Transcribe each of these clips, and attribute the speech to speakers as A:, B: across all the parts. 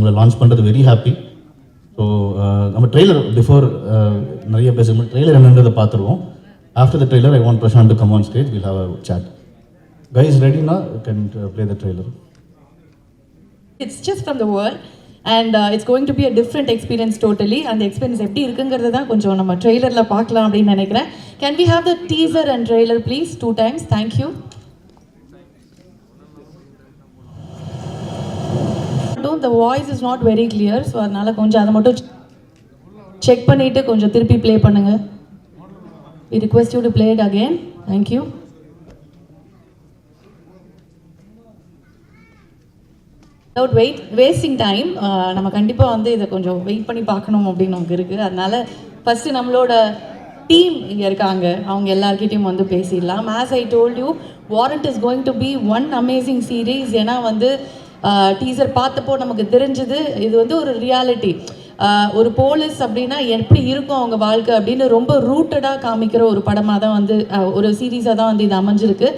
A: உங்களை லான்ச் பண்ணுறது very happy. So நம்ம ட்ரெய்லர் பிஃபோர் நிறைய பேசும்போது ட்ரெய்லர் என்னன்றதை பார்த்துருவோம். After the trailer I want Prashanth to come on stage, will have a chat. Guys, ready now? You can play the trailer.
B: It's just from the world and it's going to be a different experience totally. And the experience எப்படி இருக்குங்கிறது தான் கொஞ்சம் நம்ம ட்ரெய்லரில் பார்க்கலாம் அப்படின்னு நினைக்கிறேன். Can we have the teaser and trailer please 2 times? Thank you. The voice is not very clear, so அதனால கொஞ்சம் அதை மட்டும் செக் பண்ணிட்டு கொஞ்சம் திருப்பி ப்ளே பண்ணுங்க. We request you to play it again. Thank you. Without wasting time, நம்ம கண்டிப்பாக வந்து இதை கொஞ்சம் வெயிட் பண்ணி பார்க்கணும் அப்படின்னு நமக்கு இருக்குது. அதனால் ஃபஸ்ட்டு நம்மளோட டீம் இங்கே இருக்காங்க, அவங்க எல்லாருக்கிட்டையும் வந்து பேசிடலாம். As I told you, warrant is going to be one amazing series. ஏன்னா வந்து டீசர் பார்த்தப்போ நமக்கு தெரிஞ்சது இது வந்து ஒரு ரியாலிட்டி. ஒரு போலீஸ் அப்படின்னா எப்படி இருக்கும் அவங்க வாழ்க்கை அப்படின்னு ரொம்ப ரூட்டடாக காமிக்கிற ஒரு படமாக தான் வந்து ஒரு சீரீஸாக தான் வந்து இது அமைஞ்சிருக்கு.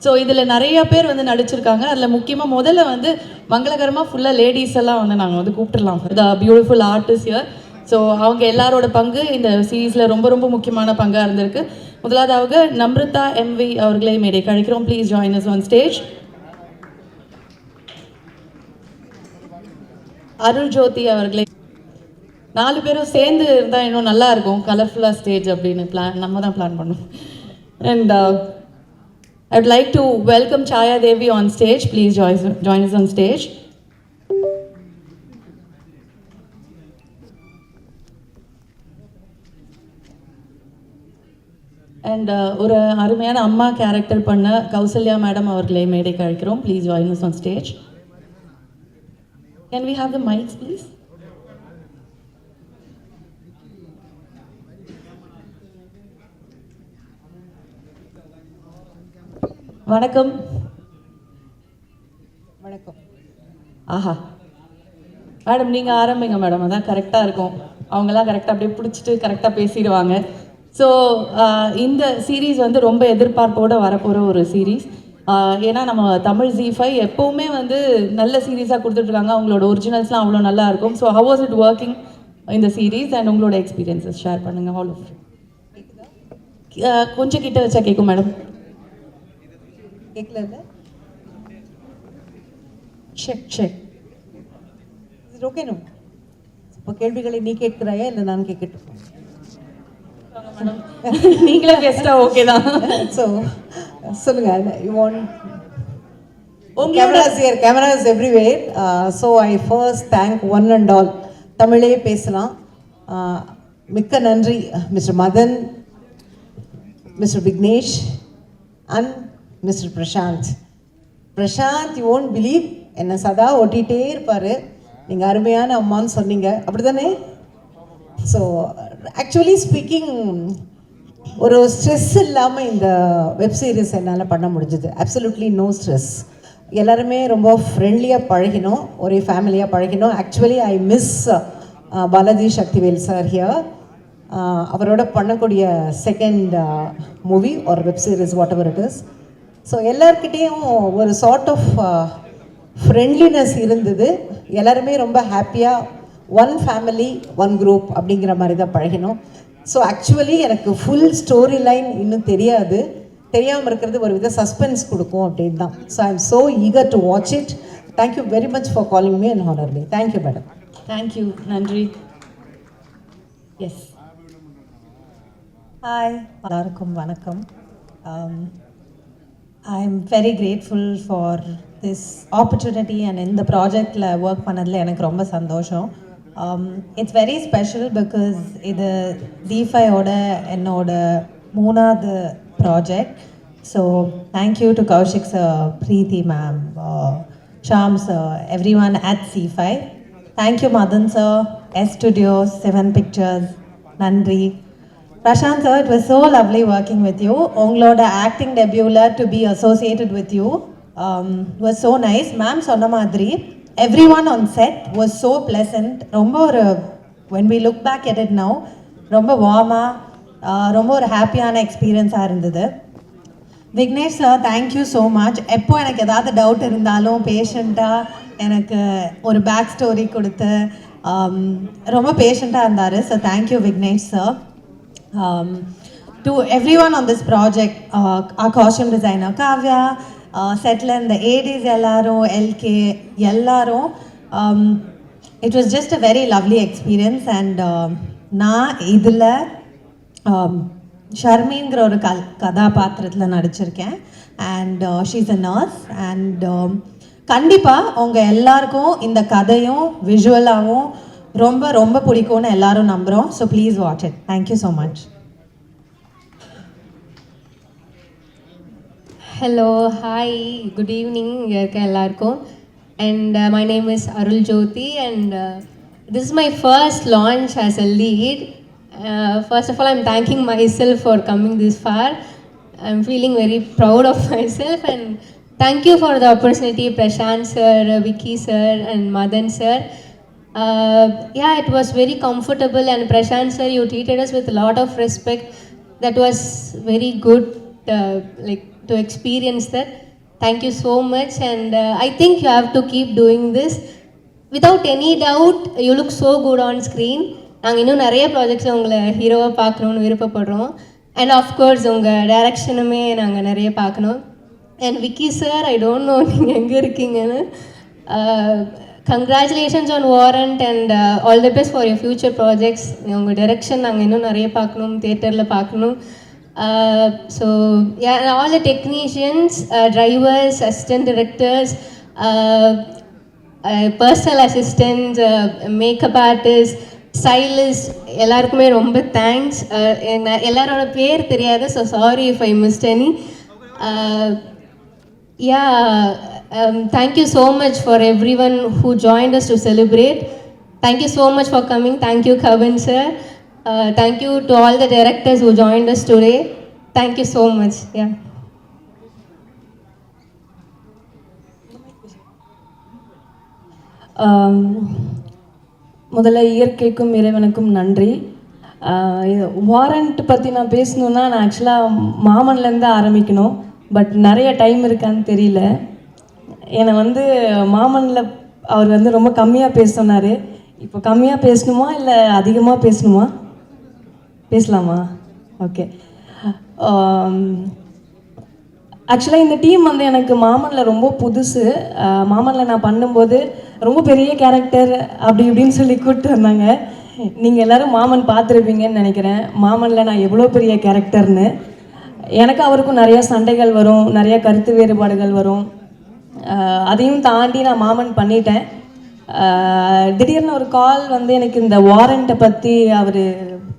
B: ஸோ இதில் நிறைய பேர் வந்து நடிச்சிருக்காங்க. அதில் முக்கியமாக முதல்ல வந்து மங்களகரமாக ஃபுல்லாக லேடிஸ் எல்லாம் வந்து நாங்கள் வந்து கூப்பிட்டுடலாம். The beautiful artist here. So அவங்க எல்லாரோட பங்கு இந்த சீரீஸில் ரொம்ப ரொம்ப முக்கியமான பங்காக இருந்திருக்கு. முதலாவதாக நம்ருதா எம்வி அவர்களை மேடை கழிக்கிறோம். Please join us on stage. Arul Jothi அவர்களை 4 பேரும் சேர்ந்து இருந்தால் இன்னும் நல்லா இருக்கும், கலர்ஃபுல்லாக ஸ்டேஜ் அப்படின்னு நம்ம தான் பிளான் பண்ணோம். And I would like to welcome Chaya Devi on stage. Please join us on stage. And ஒரு அருமையான அம்மா கேரக்டர் பண்ண கௌசல்யா மேடம் அவர்களை மேடை கழிக்கிறோம். Please join us on stage. Can we have the mics please? வணக்கம்.
C: வணக்கம்.
B: ஆஹா மேடம், நீங்கள் ஆரம்பிங்க மேடம், அதான் கரெக்டாக இருக்கும். அவங்களாம் கரெக்டாக அப்படியே பிடிச்சிட்டு கரெக்டாக பேசிடுவாங்க. ஸோ இந்த சீரீஸ் வந்து ரொம்ப எதிர்பார்ப்போடு வரப்போகிற ஒரு சீரீஸ். ஏன்னா நம்ம தமிழ் ZEE5 எப்போவுமே வந்து நல்ல சீரீஸாக கொடுத்துட்ருக்காங்க. அவங்களோட ஒரிஜினல்ஸ்லாம் அவ்வளோ நல்லா இருக்கும். So how was it working இந்த சீரீஸ் அண்ட் உங்களோட எக்ஸ்பீரியன்ஸஸ் ஷேர் பண்ணுங்கள். ஆல் ஆஃப் கொஞ்சம் கிட்ட வச்சா கேட்கும் மேடம்.
C: கேட்கல.
B: Check
C: okay. நோ இப்போ கேள்விகளை நீ கேட்கிறாயா இல்லை நான் கேட்கட்டும்?
B: நீங்களே பெஸ்டா? ஓகே தான்.
C: ஸோ சொல்லுங்க. You want cameras everywhere. So I first thank one and all. தமிழே பேசலாம். மிக்க நன்றி mister Madhan, mister Vignesh and mister Prashanth. You won't believe, என்னை சதா ஒட்டிகிட்டே இருப்பார். நீங்கள் அருமையான அம்மான்னு சொன்னீங்க, அப்படி தானே? ஸோ ஆக்சுவலி ஸ்பீக்கிங், ஒரு ஸ்ட்ரெஸ் இல்லாமல் இந்த வெப் சீரிஸ் என்னால் பண்ண முடிஞ்சுது. Absolutely no stress. எல்லாருமே ரொம்ப ஃப்ரெண்ட்லியாக பழகினோம், ஒரே ஃபேமிலியாக பழகினோம். Actually I miss Balaji Sakthivel sir here. அவரோட பண்ணக்கூடிய செகண்ட் மூவி ஒரு web series whatever it is. So எல்லார்கிட்டேயும் ஒரு சார்ட் ஆஃப் ஃப்ரெண்ட்லினஸ் இருந்தது. எல்லாருமே ரொம்ப ஹாப்பியாக ஒன் ஃபேமிலி ஒன் குரூப் அப்படிங்கிற மாதிரி தான் பழகினோம். ஸோ ஆக்சுவலி எனக்கு ஃபுல் ஸ்டோரி லைன் இன்னும் தெரியாது. தெரியாமல் இருக்கிறது ஒரு வித சஸ்பென்ஸ் கொடுக்கும் அப்படின்னு தான். So I am so eager to watch it. Thank you very much for calling me and honour me. Thank you madam.
B: Thank you, நன்றி. எஸ்.
D: ஹாய், எல்லாருக்கும் வணக்கம். I am very grateful for this opportunity and in the project work பண்ணதில் எனக்கு ரொம்ப சந்தோஷம். It's very special because இது ZEE5 ஓட என்னோட 3வது project. So thank you to Kaushik sir, Preethi ma'am, Sham sir, everyone at ZEE5. Thank you Madhan sir, S Studios, 7 Pictures, நன்றி. Prashant sir, it was so lovely working with you. Ungaloda acting debut to be associated with you was so nice. Ma'am sonna madri, everyone on set was so pleasant. Romba or when we look back at it now, romba warma, romba or happy ana experience ah irundhudu. Vignesh sir, thank you so much. Eppo enakku edavadhu doubt irundhalum patient எனக்கு ஒரு back story கொடுத்து ரொம்ப பேஷண்ட்டாக இருந்தார். So thank you Vignesh sir. To everyone on this project, our costume designer Kavya, setler in the ADs எல்லாரும், LK எல்லாரும், it was just a very lovely experience. And நான் இதில் ஷர்மிங்கிற ஒரு கதாபாத்திரத்தில் நடிச்சிருக்கேன். And she's a nurse. And கண்டிப்பாக உங்கள் எல்லாருக்கும் இந்த கதையும் விஷுவலாகவும் ரொம்ப ரொம்ப பிடிக்கும்னு எல்லாரும் நம்புகிறோம். So please watch it. Thank you so much.
E: Hello, hi, good evening, எல்லாருக்கும். And my name is Arul Jyoti, and this is my first launch as a lead. First of all, I'm thanking myself for coming this far. I'm feeling very proud of myself, and thank you for the opportunity, Prashant sir, Vicky sir, and Madan sir. Yeah, it was very comfortable, and Prashant sir, you treated us with a lot of respect. That was very good, like to experience that. Thank you so much, and I think you have to keep doing this. Without any doubt, you look so good on screen. நாங்கள் இன்னும் நிறைய ப்ராஜெக்ட்ஸில் உங்களை ஹீரோவாக பார்க்கணுன்னு விருப்பப்படுறோம். And of course உங்கள் டைரக்ஷனுமே நாங்கள் நிறைய பார்க்கணும். And Vicky sir, I don't know நீங்கள் எங்கே இருக்கீங்கன்னு. Congratulations on warrant, and all the best for your future projects. உங்கள் டைரக்ஷன் நாங்கள் இன்னும் நிறைய பார்க்கணும், தியேட்டரில் பார்க்கணும். So yeah, and all the technicians, drivers, assistant directors, personal assistants, makeup artists, stylists, எல்லாருக்குமே ரொம்ப தேங்க்ஸ். எல்லாரோட பேர் தெரியாது, so sorry if I missed any. Yeah, thank you so much for everyone who joined us to celebrate. Thank you so much for coming. Thank you, Kavan sir. Thank you to all the directors who joined us today. Thank you so much. Yeah.
F: முதல்ல இயற்கைக்கும் இறைவனுக்கும் நன்றி. Warrant பற்றி நான் பேசணுன்னா நான் ஆக்சுவலாக மாமன்லேருந்து ஆரம்பிக்கணும். But நிறைய time இருக்கான்னு தெரியல. என்னை வந்து மாமனில் அவர் வந்து ரொம்ப கம்மியாக பேச சொன்னார். இப்போ கம்மியாக பேசணுமா இல்லை அதிகமாக பேசணுமா? பேசலாமா? ஓகே. ஆக்சுவலாக இந்த டீம் வந்து எனக்கு மாமனில் ரொம்ப புதுசு. மாமனில் நான் பண்ணும்போது ரொம்ப பெரிய கேரக்டர் அப்படி இப்படின்னு சொல்லி கூப்பிட்டு வந்தாங்க. நீங்கள் எல்லோரும் மாமன் பார்த்துருப்பீங்கன்னு நினைக்கிறேன். மாமனில் நான் எவ்வளோ பெரிய கேரக்டர்னு. எனக்கு அவருக்கும் நிறையா சண்டைகள் வரும், நிறையா கருத்து வேறுபாடுகள் வரும். அதையும் தாண்டி நான் மாமன் பண்ணிட்டேன். திடீர்னு ஒரு கால் வந்து எனக்கு இந்த வாரண்ட்டை பற்றி அவர்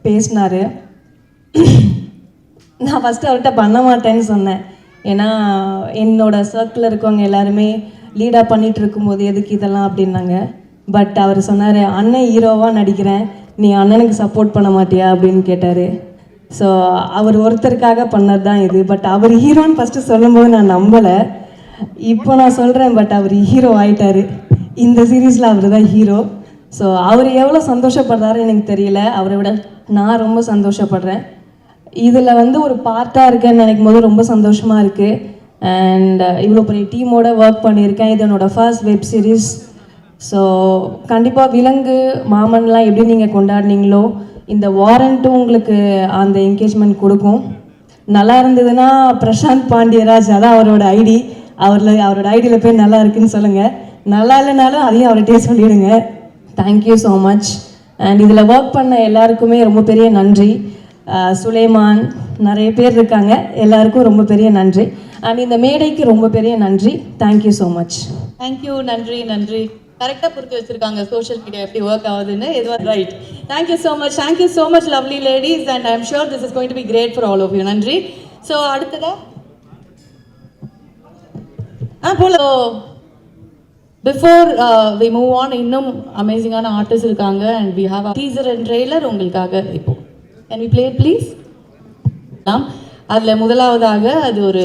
F: பேசினார். நான் ஃபஸ்ட்டு அவர்கிட்ட பண்ண மாட்டேன்னு சொன்னேன். ஏன்னா என்னோடய சர்க்கிளில் இருக்கவங்க எல்லாருமே லீடாக பண்ணிகிட்டு இருக்கும்போது எதுக்கு இதெல்லாம் அப்படின்னாங்க. பட் அவர் சொன்னார், அண்ணன் ஹீரோவாக நடிக்கிறேன், நீ அண்ணனுக்கு சப்போர்ட் பண்ண மாட்டியா அப்படின்னு கேட்டார். ஸோ அவர் ஒருத்தருக்காக பண்ணது தான் இது. பட் அவர் ஹீரோன்னு ஃபஸ்ட்டு சொல்லும்போது நான் நம்பலை. இப்போ நான் சொல்கிறேன், பட் அவர் ஹீரோ ஆகிட்டார். இந்த சீரீஸில் அவர் தான் ஹீரோ. ஸோ அவர் எவ்வளோ சந்தோஷப்படுறாருன்னு எனக்கு தெரியல. அவரை விட நான் ரொம்ப சந்தோஷப்படுறேன். இதில் வந்து ஒரு பார்ட்டாக இருக்கேன்னு நினைக்கும் போது ரொம்ப சந்தோஷமாக இருக்குது. அண்ட் இவ்வளோ பெரிய டீமோட ஒர்க் பண்ணியிருக்கேன். இது என்னோடய ஃபர்ஸ்ட் வெப் சீரிஸ். ஸோ கண்டிப்பாக விலங்கு மாமன்லாம் எப்படி நீங்கள் கொண்டாடினீங்களோ இந்த வாரண்ட்டும் உங்களுக்கு அந்த என்கேஜ்மெண்ட் கொடுக்கும். நல்லா இருந்ததுன்னா பிரசாந்த் பாண்டியராஜ், அதான் அவரோட ஐடி, அவரோட ஐடியில் போய் நல்லா இருக்குன்னு சொல்லுங்கள். நல்லா இல்லைனாலும் அதையும் அவர்கிட்டே சொல்லிவிடுங்க. Thank you so much. அண்ட் இதில் ஒர்க் பண்ண எல்லாருக்குமே ரொம்ப பெரிய நன்றி. சுலைமான், நிறைய பேர் இருக்காங்க, எல்லாருக்கும் ரொம்ப பெரிய நன்றி. அண்ட் இந்த மேடைக்கு ரொம்ப பெரிய நன்றி. Thank you so much.
B: தேங்க்யூ, நன்றி நன்றி. கரெக்டாக புரிஞ்சு வச்சுருக்காங்க சோஷியல் மீடியா எப்படி ஒர்க் ஆகுதுன்னு. இதுவாக right. Thank you so much. Thank you so much lovely ladies, and I am sure this is going to be great for all of you. நன்றி. ஸோ அடுத்ததா போல பிஃபோர் வி மூவ் ஆன், இன்னும் அமேசிங்கான artist இருக்காங்க. And we have teaser and trailer உங்களுக்காக. இப்போ can we play it please? அதில் முதலாவதாக அது ஒரு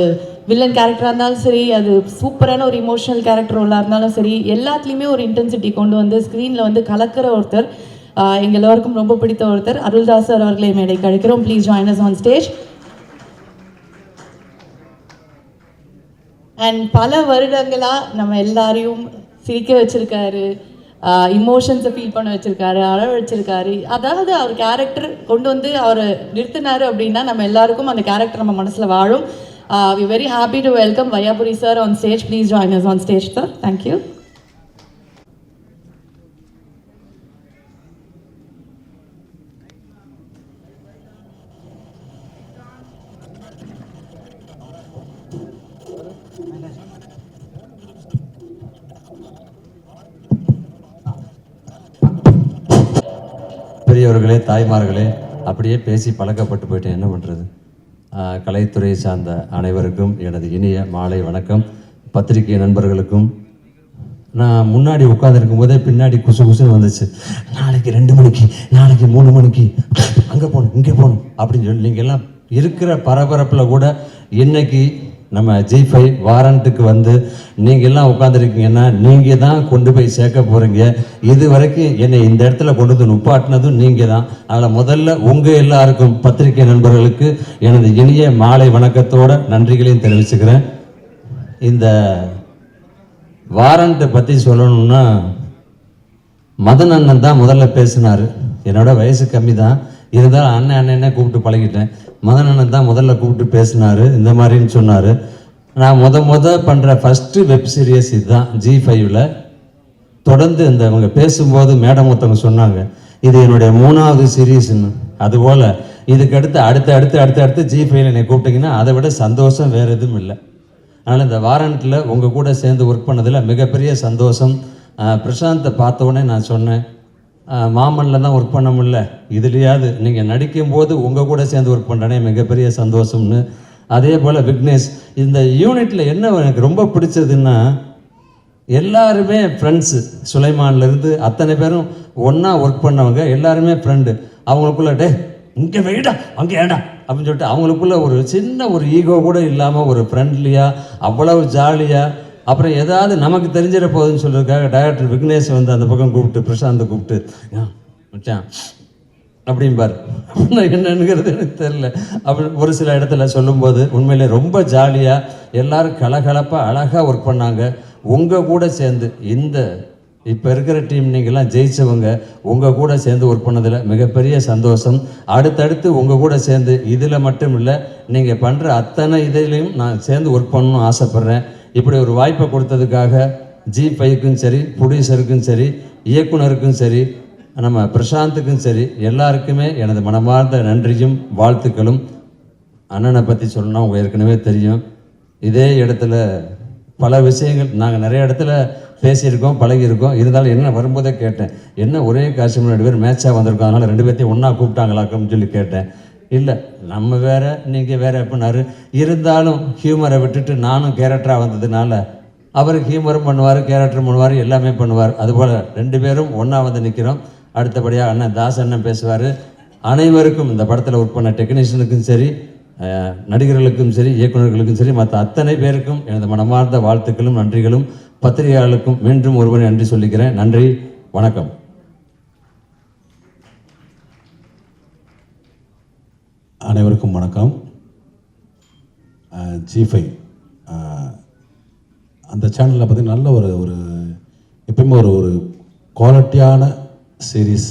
B: வில்லன் கேரக்டராக இருந்தாலும் சரி, அது சூப்பரான ஒரு இமோஷனல் கேரக்டர் ரோலாக இருந்தாலும் சரி, எல்லாத்துலேயுமே ஒரு இன்டென்சிட்டி கொண்டு வந்து ஸ்க்ரீனில் வந்து கலக்கிற ஒருத்தர், எங்கள் எல்லோருக்கும் ரொம்ப பிடித்த ஒருத்தர், அருள்தாஸ் சார் அவர்களை மேடைக்கு அழைக்கிறோம். Please join us on stage. And பல வருடங்களாக நம்ம எல்லாரையும் சிரிக்க வச்சுருக்காரு, இமோஷன்ஸை ஃபீல் பண்ண வச்சுருக்காரு, அழ வச்சுருக்காரு. அதாவது அவர் கேரக்டர் கொண்டு வந்து அவர் நிறுத்தினார் அப்படின்னா நம்ம எல்லாருக்கும் அந்த கேரக்டர் நம்ம மனசில் வாழும். We very happy to welcome Vaiyapuri sir on stage. Please join us on stage sir. Thank you.
G: பெரியவர்களே, தாய்மார்களே, அப்படியே பேசி பழக்கப்பட்டு போயிட்டேன், என்ன பண்ணுறது. கலைத்துறையை சார்ந்த அனைவருக்கும் எனது இனிய மாலை வணக்கம். பத்திரிகை நண்பர்களுக்கும். நான் முன்னாடி உட்காந்துருக்கும் போதே பின்னாடி குசு குசுன்னு வந்துச்சு. நாளைக்கு 2 மணிக்கு, நாளைக்கு 3 மணிக்கு, அங்கே போகணும், இங்கே போகணும் அப்படின்னு சொல்லி நீங்கள் எல்லாம் இருக்கிற பரபரப்பில் கூட இன்னைக்கு நம்ம G5 வாரண்ட்டுக்கு வந்து நீங்கள் எல்லாம் உட்காந்துருக்கீங்கன்னா நீங்கள் தான் கொண்டு போய் சேர்க்க போகிறீங்க. இது வரைக்கும் என்னை இந்த இடத்துல கொண்டு வந்து நுப்பாட்டினதும் நீங்கள் தான். அதில் முதல்ல உங்கள் எல்லாருக்கும் பத்திரிகை நண்பர்களுக்கு எனது இனிய மாலை வணக்கத்தோட நன்றிகளையும் தெரிவிச்சுக்கிறேன். இந்த வாரண்ட்டை பற்றி சொல்லணும்னா மதன் அண்ணன் தான் முதல்ல பேசினார். என்னோட வயசு கம்மி தான், இருந்தாலும் அண்ணன் கூப்பிட்டு பழகிட்டேன். மதன் அண்ணன் தான் முதல்ல கூப்பிட்டு பேசினார், இந்த மாதிரின்னு சொன்னார். நான் பண்ணுற ஃபஸ்ட்டு வெப் சீரியஸ் இதுதான் G5ல். தொடர்ந்து இந்த இவங்க பேசும்போது மேடம் ஒருத்தவங்க சொன்னாங்க, இது என்னுடைய 3வது சீரீஸ்ன்னு. அதுபோல் இதுக்கு அடுத்து G5ல் என்னை கூப்பிட்டிங்கன்னா அதை விட சந்தோஷம் வேறு எதுவும் இல்லை. அதனால் இந்த வாரண்ட்டில் உங்கள் கூட சேர்ந்து ஒர்க் பண்ணதில் மிகப்பெரிய சந்தோஷம். பிரசாந்தை பார்த்தோன்னே நான் சொன்னேன், மாமனில் தான் ஒர்க் பண்ண முடியல, இதுலையாவது நீங்கள் நடிக்கும்போது உங்கள் கூட சேர்ந்து ஒர்க் பண்ணுறேனே மிகப்பெரிய சந்தோஷம்னு. அதே போல் விக்னேஷ், இந்த யூனிட்டில் என்ன எனக்கு ரொம்ப பிடிச்சதுன்னா எல்லாருமே ஃப்ரெண்ட்ஸு. சுலைமான்லேருந்து அத்தனை பேரும் ஒன்றா ஒர்க் பண்ணவங்க, எல்லாருமே ஃப்ரெண்டு. அவங்களுக்குள்ள டே இங்கே வெயிடா அங்கே ஏடா அப்படின்னு சொல்லிட்டு அவங்களுக்குள்ள ஒரு சின்ன ஒரு ஈகோ கூட இல்லாமல் ஒரு ஃப்ரெண்ட்லியாக அவ்வளவு ஜாலியாக. அப்புறம் ஏதாவது நமக்கு தெரிஞ்சிட போகுதுன்னு சொல்கிறதுக்காக டைரக்டர் விக்னேஷ் வந்து அந்த பக்கம் கூப்பிட்டு பிரசாந்தை கூப்பிட்டு மச்சான் அப்படிம்பார். என்னங்கிறது எனக்கு தெரில. அப்படி ஒரு சில இடத்துல சொல்லும்போது உண்மையிலே ரொம்ப ஜாலியாக எல்லோரும் கலகலப்பாக அழகாக ஒர்க் பண்ணாங்க. உங்கள் கூட சேர்ந்து இந்த இப்போ இருக்கிற டீம் நீங்கள்லாம் ஜெயித்தவங்க உங்கள் கூட சேர்ந்து ஒர்க் பண்ணதில் மிகப்பெரிய சந்தோஷம். அடுத்தடுத்து உங்கள் கூட சேர்ந்து இதில் மட்டும் இல்லை, நீங்கள் பண்ணுற அத்தனை இதிலையும் நான் சேர்ந்து ஒர்க் பண்ணணும்னு ஆசைப்பட்றேன். இப்படி ஒரு வாய்ப்பை கொடுத்ததுக்காக G5க்கும் சரி, ப்ரொடியூசருக்கும் சரி, இயக்குனருக்கும் சரி, நம்ம பிரசாந்துக்கும் சரி, எல்லாருக்குமே எனது மனமார்ந்த நன்றியும் வாழ்த்துக்களும். அண்ணனை பற்றி சொல்லணும்னா உங்கள் ஏற்கனவே தெரியும். இதே இடத்துல பல விஷயங்கள் நாங்கள் நிறைய இடத்துல பேசியிருக்கோம், பழகியிருக்கோம். இருந்தாலும் என்ன வரும்போதே கேட்டேன், என்ன ஒரே காட்சி 2 பேர் மேட்சாக வந்திருக்கோம், அதனால் 2 பேர்த்தையும் ஒன்றா கூப்பிட்டாங்களாக்குன்னு சொல்லி கேட்டேன். இல்லை நம்ம வேறு நீங்கள் வேறு எப்படினாரு. இருந்தாலும் ஹியூமரை விட்டுட்டு நானும் கேரக்டராக வந்ததுனால அவர் ஹியூமரும் பண்ணுவார், கேரக்டரும் பண்ணுவார், எல்லாமே பண்ணுவார். அதுபோல் 2 பேரும் ஒன்றா வந்து நிற்கிறோம். அடுத்தபடியாக அண்ணன் தாஸ் அண்ணன் பேசுவார். அனைவருக்கும் இந்த படத்தில் ஒர்க் பண்ண டெக்னீஷியனுக்கும் சரி, நடிகர்களுக்கும் சரி, இயக்குநர்களுக்கும் சரி, மற்ற அத்தனை பேருக்கும் எனது மனமார்ந்த வாழ்த்துக்களும் நன்றிகளும். பத்திரிகையாளருக்கும் மீண்டும் ஒருவரை நன்றி சொல்லிக்கிறேன். நன்றி, வணக்கம்.
H: அனைவருக்கும் வணக்கம். G5 அந்த சேனலில் பார்த்திங்கன்னா நல்ல ஒரு எப்பயுமே ஒரு குவாலிட்டியான சீரீஸ்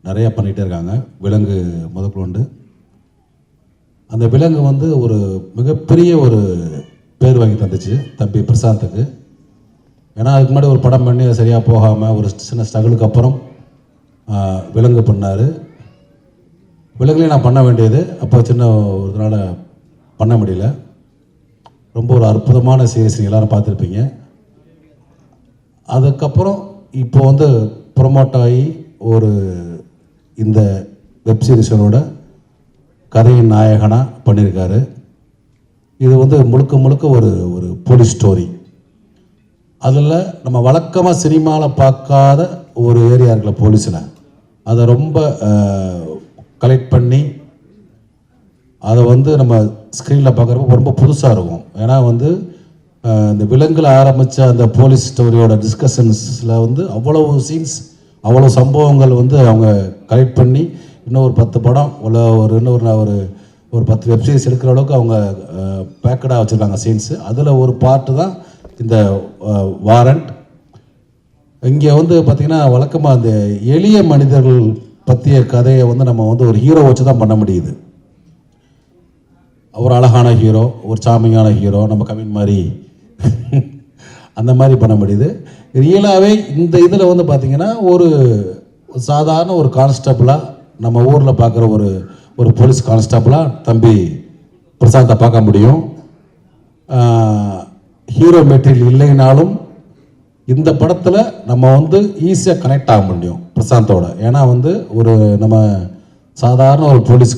H: நிறையா பண்ணிகிட்டே இருக்காங்க. விலங்கு முதற்கொண்டு அந்த விலங்கு வந்து ஒரு மிகப்பெரிய ஒரு பேர் வாங்கி தந்துச்சு தம்பி பிரசாந்துக்கு. ஏன்னா அதுக்கு முன்னாடி ஒரு படம் பண்ணி சரியாக போகாமல் ஒரு சின்ன ஸ்ட்ரகிளுக்கு அப்புறம் விலங்கு பண்ணார். விலங்குலேயும் நான் பண்ண வேண்டியது அப்போ சின்ன ஒரு இதனால் பண்ண முடியல. ரொம்ப ஒரு அற்புதமான சீரீஸ் நீங்கள் எல்லோரும் பார்த்துருப்பீங்க. அதுக்கப்புறம் இப்போ வந்து ப்ரொமோட் ஆகி ஒரு இந்த வெப் சீரிஸனோட கதையின் நாயகனாக பண்ணியிருக்காரு. இது வந்து முழுக்க ஒரு போலீஸ் ஸ்டோரி. அதில் நம்ம வழக்கமாக சினிமாவில் பார்க்காத ஒரு ஏரியா இருக்குல்ல போலீஸில், அதை ரொம்ப கலெக்ட் பண்ணி அதை வந்து நம்ம ஸ்க்ரீனில் பார்க்குறப்ப ரொம்ப புதுசாக இருக்கும். ஏன்னா வந்து இந்த விலங்குல ஆரம்பித்த அந்த போலீஸ் ஸ்டோரியோட டிஸ்கஷன்ஸில் வந்து அவ்வளவு சீன்ஸ், அவ்வளோ சம்பவங்கள் வந்து அவங்க கலெக்ட் பண்ணி இன்னும் ஒரு 10 படம் ஒரு 10 வெப்சீரிஸ் எடுக்கிற அளவுக்கு அவங்க பேக்கடாக வச்சுருக்காங்க சீன்ஸு. அதில் ஒரு பார்ட்டு தான் இந்த வாரண்ட். இங்கே வந்து பார்த்திங்கன்னா வழக்கமாக அந்த எளிய மனிதர்கள் பற்றிய கதையை வந்து நம்ம வந்து ஒரு ஹீரோ வச்சு தான் பண்ண முடியுது. ஒரு அழகான ஹீரோ, ஒரு சாமியான ஹீரோ, நம்ம கவின் மாதிரி அந்த மாதிரி பண்ண முடியுது. ரியலாகவே இந்த இதில் வந்து பார்த்திங்கன்னா ஒரு சாதாரண ஒரு கான்ஸ்டபிளாக நம்ம ஊரில் பார்க்குற ஒரு போலீஸ் கான்ஸ்டபிளாக தம்பி பிரசாந்தை பார்க்க முடியும். ஹீரோ மெட்டீரியல் இல்லைனாலும் இந்த படத்தில் நம்ம வந்து ஈஸியாக கனெக்ட் ஆக முடியும் பிரசாந்தோட. ஏன்னா வந்து ஒரு நம்ம சாதாரண ஒரு போலீஸ்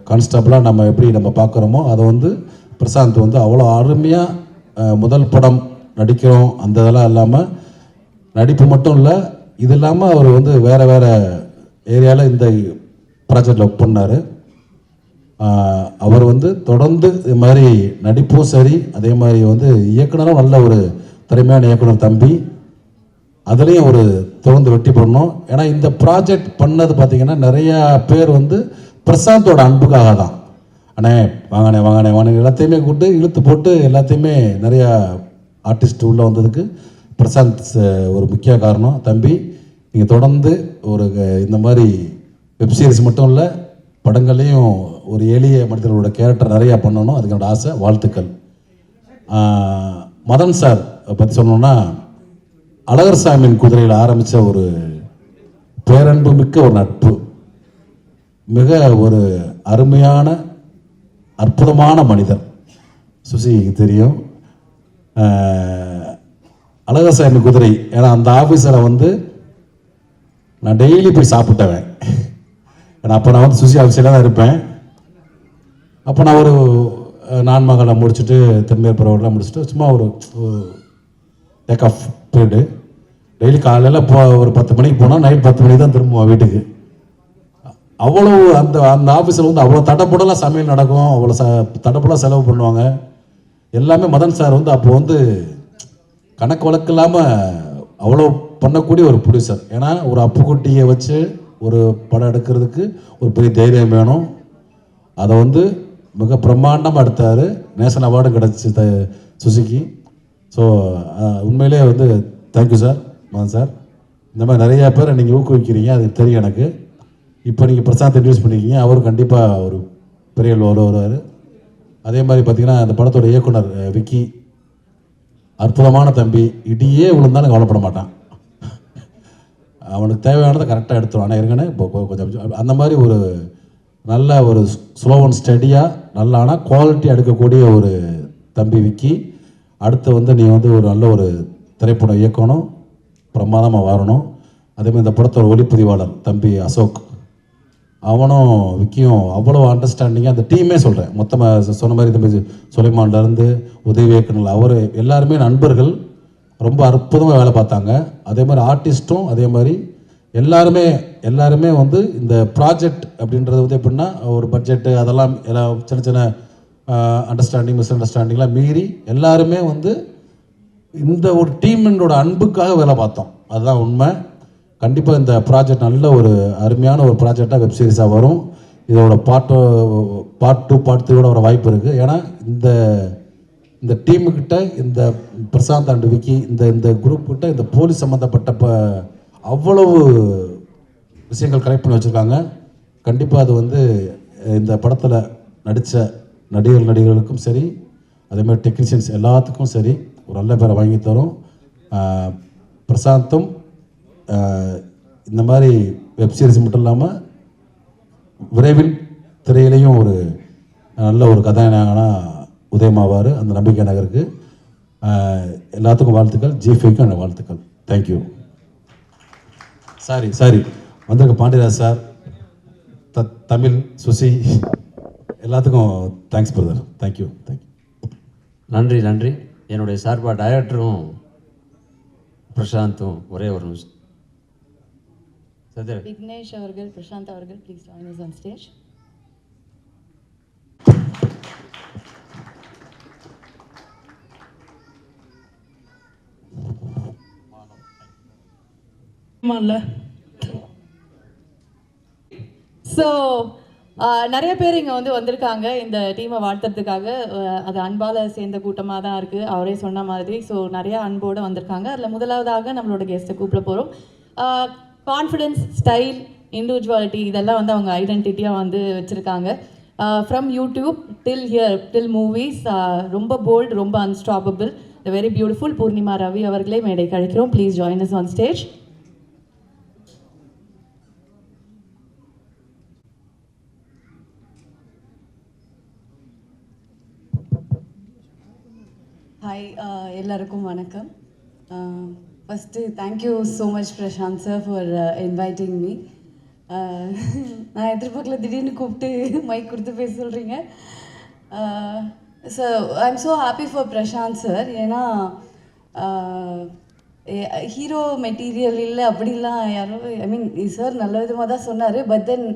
H: கான்ஸ்டபிளாக நம்ம எப்படி நம்ம பார்க்குறோமோ அதை வந்து பிரசாந்த் வந்து அவ்வளோ அருமையாக முதல் படம் நடிக்கிறோம் அந்த இதெல்லாம் இல்லாமல் நடிப்பு மட்டும் இல்லை, இது இல்லாமல் அவர் வந்து வேறு வேறு ஏரியாவில் இந்த ப்ராஜெக்டில் ஒர்க் பண்ணார். அவர் வந்து தொடர்ந்து இது மாதிரி நடிப்பும் சரி, அதே மாதிரி வந்து இயக்குனரும் நல்ல ஒரு திறமையான இயக்குனர் தம்பி, அதுலேயும் ஒரு தொடர்ந்து வெற்றி பண்ணணும். ஏன்னா இந்த ப்ராஜெக்ட் பண்ணது பார்த்திங்கன்னா நிறையா பேர் வந்து பிரசாந்தோட அன்புக்காக தான். அண்ணே வாங்கண்ணே வாங்கண்ணே வாங்க எல்லாத்தையுமே கூப்பிட்டு இழுத்து போட்டு எல்லாத்தையுமே நிறையா ஆர்டிஸ்ட் உள்ளே வந்ததுக்கு பிரசாந்த் ஒரு முக்கிய காரணம். தம்பி நீங்கள் தொடர்ந்து ஒரு இந்த மாதிரி வெப்சீரிஸ் மட்டும் இல்லை படங்கள்லேயும் ஒரு எளிய மனிதர்களோட கேரக்டர் நிறையா பண்ணணும், அதுக்கு என்னோட ஆசை. வாழ்த்துக்கள். மதன் சார் பற்றி சொல்லணுன்னா அழகர் சாமியின் குதிரையில் ஆரம்பித்த ஒரு பேரன்பு மிக்க ஒரு நட்பு, மிக ஒரு அருமையான அற்புதமான மனிதர். சுசிக்கு தெரியும் அழகர் சாமி குதிரை. ஏன்னா அந்த ஆஃபீஸரை வந்து நான் டெய்லி போய் சாப்பிட்டவன். ஏன்னா அப்போ நான் வந்து சுசி ஆஃபீஸில் தான் இருப்பேன். அப்போ நான் ஒரு நான்மகளை முடிச்சுட்டு தென்மேற்புறவெல்லாம் முடிச்சுட்டு சும்மா ஒரு டேக் ஆஃப் போய்ட்டு டெய்லி காலையில் ஒரு 10 மணிக்கு போனால் நைட் 10 மணிக்கு தான் திரும்புவோம் வீட்டுக்கு. அவ்வளோ அந்த அந்த ஆஃபீஸில் வந்து அவ்வளோ தடப்படலாம் சமையல் நடக்கும், அவ்வளோ தடப்படலாம் செலவு பண்ணுவாங்க எல்லாமே. மதன் சார் வந்து அப்போ வந்து கணக்கு வழக்கு இல்லாமல் அவ்வளோ பண்ணக்கூடிய ஒரு ப்ரொடியூசர். ஏன்னா ஒரு அப்புக்குட்டியை வச்சு ஒரு படம் எடுக்கிறதுக்கு ஒரு பெரிய தைரியம் வேணும். அதை வந்து மிக பிரம்மாண்டமாக எடுத்தார். நேஷனல் அவார்டும் கிடச்சி சுசுக்கி. ஸோ உண்மையிலே வந்து தேங்க்யூ சார், மதன் சார். இந்த மாதிரி நிறையா பேரை நீங்கள் ஊக்குவிக்கிறீங்க, அது தெரியும் எனக்கு. இப்போ நீங்கள் பிரசாந்த் இன்ட்ரடியூஸ் பண்ணியிருக்கீங்க, அவரும் கண்டிப்பாக ஒரு பெரிய வருவார். அதே மாதிரி பார்த்திங்கன்னா அந்த படத்தோட இயக்குனர் விக்கி அற்புதமான தம்பி. இடியே விழுந்தாலும் கவலைப்பட மாட்டான், அவனுக்கு தேவையானதை கரெக்டாக எடுத்துருவான். ஆனால் இருக்கனே இப்போ கொஞ்சம் அந்த மாதிரி ஒரு நல்ல ஒரு ஸ்லோ அண்ட் ஸ்டடியாக நல்ல ஆனால் குவாலிட்டி எடுக்கக்கூடிய ஒரு தம்பி விக்கி. அடுத்து வந்து நீ வந்து ஒரு நல்ல ஒரு திரைப்படம் இயக்கணும், பிரமாதமாக வரணும். அதேமாதிரி இந்த படத்தோட ஒளிப்பதிவாளர் தம்பி அசோக், அவனும் விக்கியும் அவ்வளோ அண்டர்ஸ்டாண்டிங்காக அந்த டீமே சொல்கிறேன் மொத்தமாக சொன்ன மாதிரி தம்பி சுலைமான்லேருந்து உதவி இயக்குனர் அவர் எல்லாருமே நண்பர்கள், ரொம்ப அற்புதமாக வேலை பார்த்தாங்க. அதே மாதிரி ஆர்டிஸ்ட்டும் அதே மாதிரி எல்லாருமே வந்து இந்த ப்ராஜெக்ட் அப்படின்றது வந்து எப்படின்னா ஒரு பட்ஜெட்டு அதெல்லாம் எல்லாம் சின்ன சின்ன அண்டர்ஸ்டாண்டிங் மிஸ் அண்டர்ஸ்டாண்டிங்லாம் மீறி எல்லாருமே வந்து இந்த ஒரு டீமினோட அன்புக்காக வேலை பார்த்தோம். அதுதான் உண்மை. கண்டிப்பாக இந்த ப்ராஜெக்ட் நல்ல ஒரு அருமையான ஒரு ப்ராஜெக்டாக வெப் சீரிஸாக வரும். இதோட பார்ட் 2 பார்ட் 3 வர வாய்ப்பு இருக்குது. ஏன்னா இந்த டீமுக்கிட்ட இந்த பிரசாந்த் அண்ட் விக்கி இந்த குரூப்கிட்ட இந்த போலீஸ் சம்மந்தப்பட்ட அவ்வளவு விஷயங்கள் கலெக்ட் பண்ணி வச்சுருக்காங்க. கண்டிப்பாக அது வந்து இந்த படத்தில் நடித்த நடிகர்களுக்கும் சரி, அதேமாதிரி டெக்னீஷியன்ஸ் எல்லாத்துக்கும் சரி ஒரு நல்ல பேரை வாங்கி தரும். பிரசாந்தும் இந்த மாதிரி வெப்சீரிஸ் மட்டும் இல்லாமல் விரைவில் திரையிலையும் ஒரு நல்ல ஒரு கதாநாயகனாக உதயமாவார். அந்த நம்பிக்கை நகருக்கு எல்லாத்துக்கும் வாழ்த்துக்கள், ஜிஃபைக்கும் எனக்கு வாழ்த்துக்கள். தேங்க்யூ. சாரி வந்திருக்க பாண்டியராஜ் சார், தமிழ் சுசி எல்லாத்துக்கும் தேங்க்ஸ் பிரதர். தேங்க்யூ.
G: நன்றி. என்னுடைய சார்பாக டைரக்டரும் பிரசாந்தும் ஒரே ஒரு நிமிஷம்.
B: விக்னேஷ் அவர்கள், பிரசாந்த் அவர்கள், please join us on stage. So நிறைய பேர் இங்கே வந்து வந்திருக்காங்க இந்த டீமை வாழ்த்துறதுக்காக. அது அன்பால் சேர்ந்த கூட்டமாக தான் இருக்குது, அவரே சொன்ன மாதிரி. ஸோ நிறையா அன்போடு வந்திருக்காங்க. அதில் முதலாவதாக நம்மளோட கெஸ்ட்டை கூப்பிட போகிறோம். கான்ஃபிடென்ஸ், ஸ்டைல், இண்டிவிஜுவாலிட்டி இதெல்லாம் வந்து அவங்க ஐடென்டிட்டியாக வந்து வச்சுருக்காங்க. ஃப்ரம் யூடியூப் டில் மூவிஸ், ரொம்ப போல்ட், ரொம்ப unstoppable, the very beautiful Poornima Ravi அவர்களே மேடை கழிக்கிறோம். Please join us on stage.
I: Hi, எல்லாருக்கும் வணக்கம். First thank you so much Prashanth sir for inviting me. நான் எதிர்பார்க்கல, திடீர்னு கூப்பிட்டு மைக் கொடுத்து பேச சொல்கிறீங்க. So I am so happy for Prashanth sir. ஏன்னா ஹீரோ மெட்டீரியல் இல்லை அப்படிலாம் யாரும், ஐ மீன் சார் நல்ல விதமாக தான் சொன்னார். But then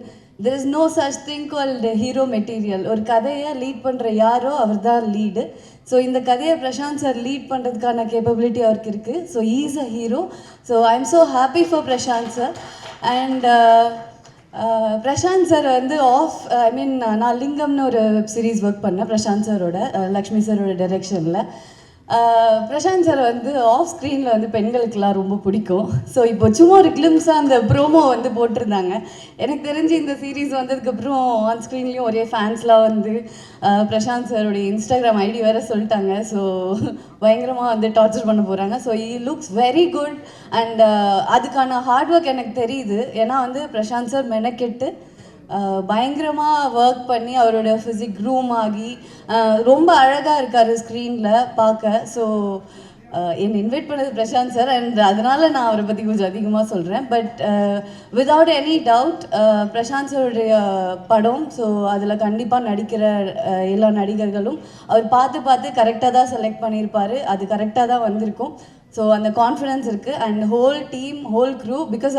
I: there is no such thing called hero material. ஒரு கதையை லீட் பண்ணுற யாரோ அவர் தான் லீடு. ஸோ இந்த கதையை பிரசாந்த் சார் லீட் பண்ணுறதுக்கான கேப்பபிலிட்டி அவருக்கு இருக்குது. So is a hero. So I am so happy for Prashanth sir. And Prashanth sir வந்து ஐ மீன் நான் லிங்கம்னு ஒரு வெப் சீரிஸ் ஒர்க் பண்ணேன் பிரசாந்த் சாரோட, லக்ஷ்மி சாரோட டைரெக்ஷனில். பிரசாந்த் சார் வந்து ஆஃப் ஸ்க்ரீனில் வந்து பெண்களுக்கெல்லாம் ரொம்ப பிடிக்கும். ஸோ இப்போ சும்மா ஒரு கிளிம்ஸாக அந்த ப்ரோமோ வந்து போட்டிருந்தாங்க. எனக்கு தெரிஞ்சு இந்த சீரீஸ் வந்ததுக்கப்புறம் ஆன் ஸ்க்ரீன்லேயும் ஒரே ஃபேன்ஸ்லாம் வந்து பிரசாந்த் சாரோடைய இன்ஸ்டாகிராம் ஐடி வேறு சொல்லிட்டாங்க. ஸோ பயங்கரமாக வந்து டார்ச்சர் பண்ண போகிறாங்க. So he looks very good. And அதுக்கான ஹார்ட் ஒர்க் எனக்கு தெரியுது. ஏன்னா வந்து பிரசாந்த் சார் மெனக்கெட்டு பயங்கரமாக ஒர்க் பண்ணி அவரோட ஃபிசிக் க்ரூம் ஆகி ரொம்ப அழகாக இருக்கார் ஸ்க்ரீனில் பார்க்க. ஸோ என்னை இன்வைட் பண்ணது பிரசாந்த் சார். அண்ட் அதனால் நான் அவரை பற்றி கொஞ்சம் அதிகமாக சொல்கிறேன். But without any doubt Prashanth சாருடைய படம், ஸோ அதில் கண்டிப்பாக நடிக்கிற எல்லா நடிகர்களும் அவர் பார்த்து கரெக்டாக தான் செலக்ட் பண்ணியிருப்பார். அது கரெக்டாக தான் வந்திருக்கும். ஸோ அந்த கான்ஃபிடென்ஸ் இருக்குது. And whole team, whole crew, because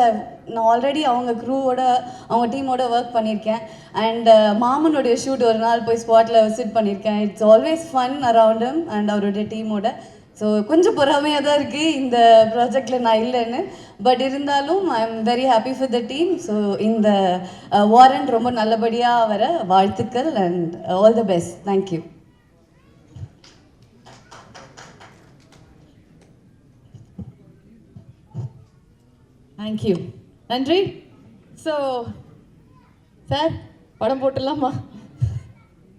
I: நான் ஆல்ரெடி அவங்க க்ரூவோட, அவங்க டீமோட ஒர்க் பண்ணியிருக்கேன். அண்ட் மாமனுடைய ஷூட் ஒரு நாள் போய் ஸ்பாட்டில் விசிட் பண்ணியிருக்கேன். It's always fun around him and அவருடைய டீமோட. ஸோ கொஞ்சம் பொறாமையாக தான் இருக்குது இந்த ப்ராஜெக்டில் நான் இல்லைன்னு. பட் இருந்தாலும் I am very happy for the team. So இந்த வாரண்ட் ரொம்ப நல்லபடியாக வர வாழ்த்துக்கள் and all the best. Thank you.
B: Thank you, நன்றி. ஸோ சார் படம் போட்டுடலாமா?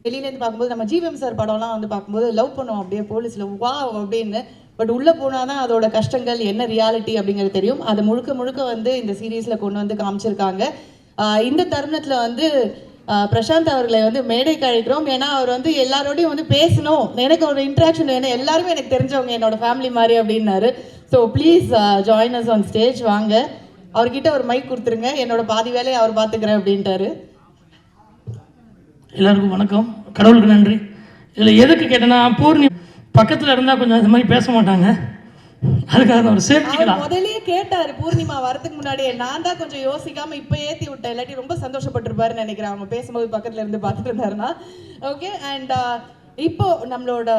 B: வெளியிலேருந்து பார்க்கும்போது நம்ம ஜிவிஎம் சார் படம்லாம் வந்து பார்க்கும்போது லவ் பண்ணுவோம் அப்படியே போலீஸில் வா அப்படின்னு. பட் உள்ளே போனால் தான் அதோட கஷ்டங்கள் என்ன ரியாலிட்டி அப்படிங்கிறது தெரியும். அதை முழுக்க வந்து இந்த சீரீஸில் கொண்டு வந்து காமிச்சிருக்காங்க. இந்த தருணத்தில் வந்து பிரசாந்த் அவர்களை வந்து மேடைக்கு அழைக்கிறோம். ஏன்னா அவர் வந்து எல்லாரோடையும் வந்து பேசணும், எனக்கு ஒரு இன்ட்ராக்ஷன் வேணும், எல்லாருமே எனக்கு தெரிஞ்சவங்க, என்னோட ஃபேமிலி மாதிரி அப்படின்னாரு. So please join us on stage. வாங்க, அவர்கிட்ட ஒரு மைக் கொடுத்துருங்க, என்னோட பாதி வேலையை அவர் பார்த்துக்கிறேன் அப்படின்ட்டாரு.
J: எல்லாருக்கும் வணக்கம், கடவுளுக்கு நன்றி. இதில் எதுக்கு கேட்டேன்னா, பூர்ணி பக்கத்தில் இருந்தால் கொஞ்சம் அது மாதிரி பேச மாட்டாங்க, அதுக்காக ஒரு சேஃப்டிக்கலாம்.
B: முதல்லயே கேட்டாரு பூர்ணிமா வரதுக்கு முன்னாடியே. நான் தான் கொஞ்சம் யோசிக்காம இப்போ ஏற்றி விட்டேன், இல்லாட்டி ரொம்ப சந்தோஷப்பட்டிருப்பாருன்னு நினைக்கிறேன் அவங்க பேசும்போது பக்கத்தில் இருந்து பார்த்துட்டு இருந்தாருன்னா. ஓகே, அண்ட் இப்போ நம்மளோட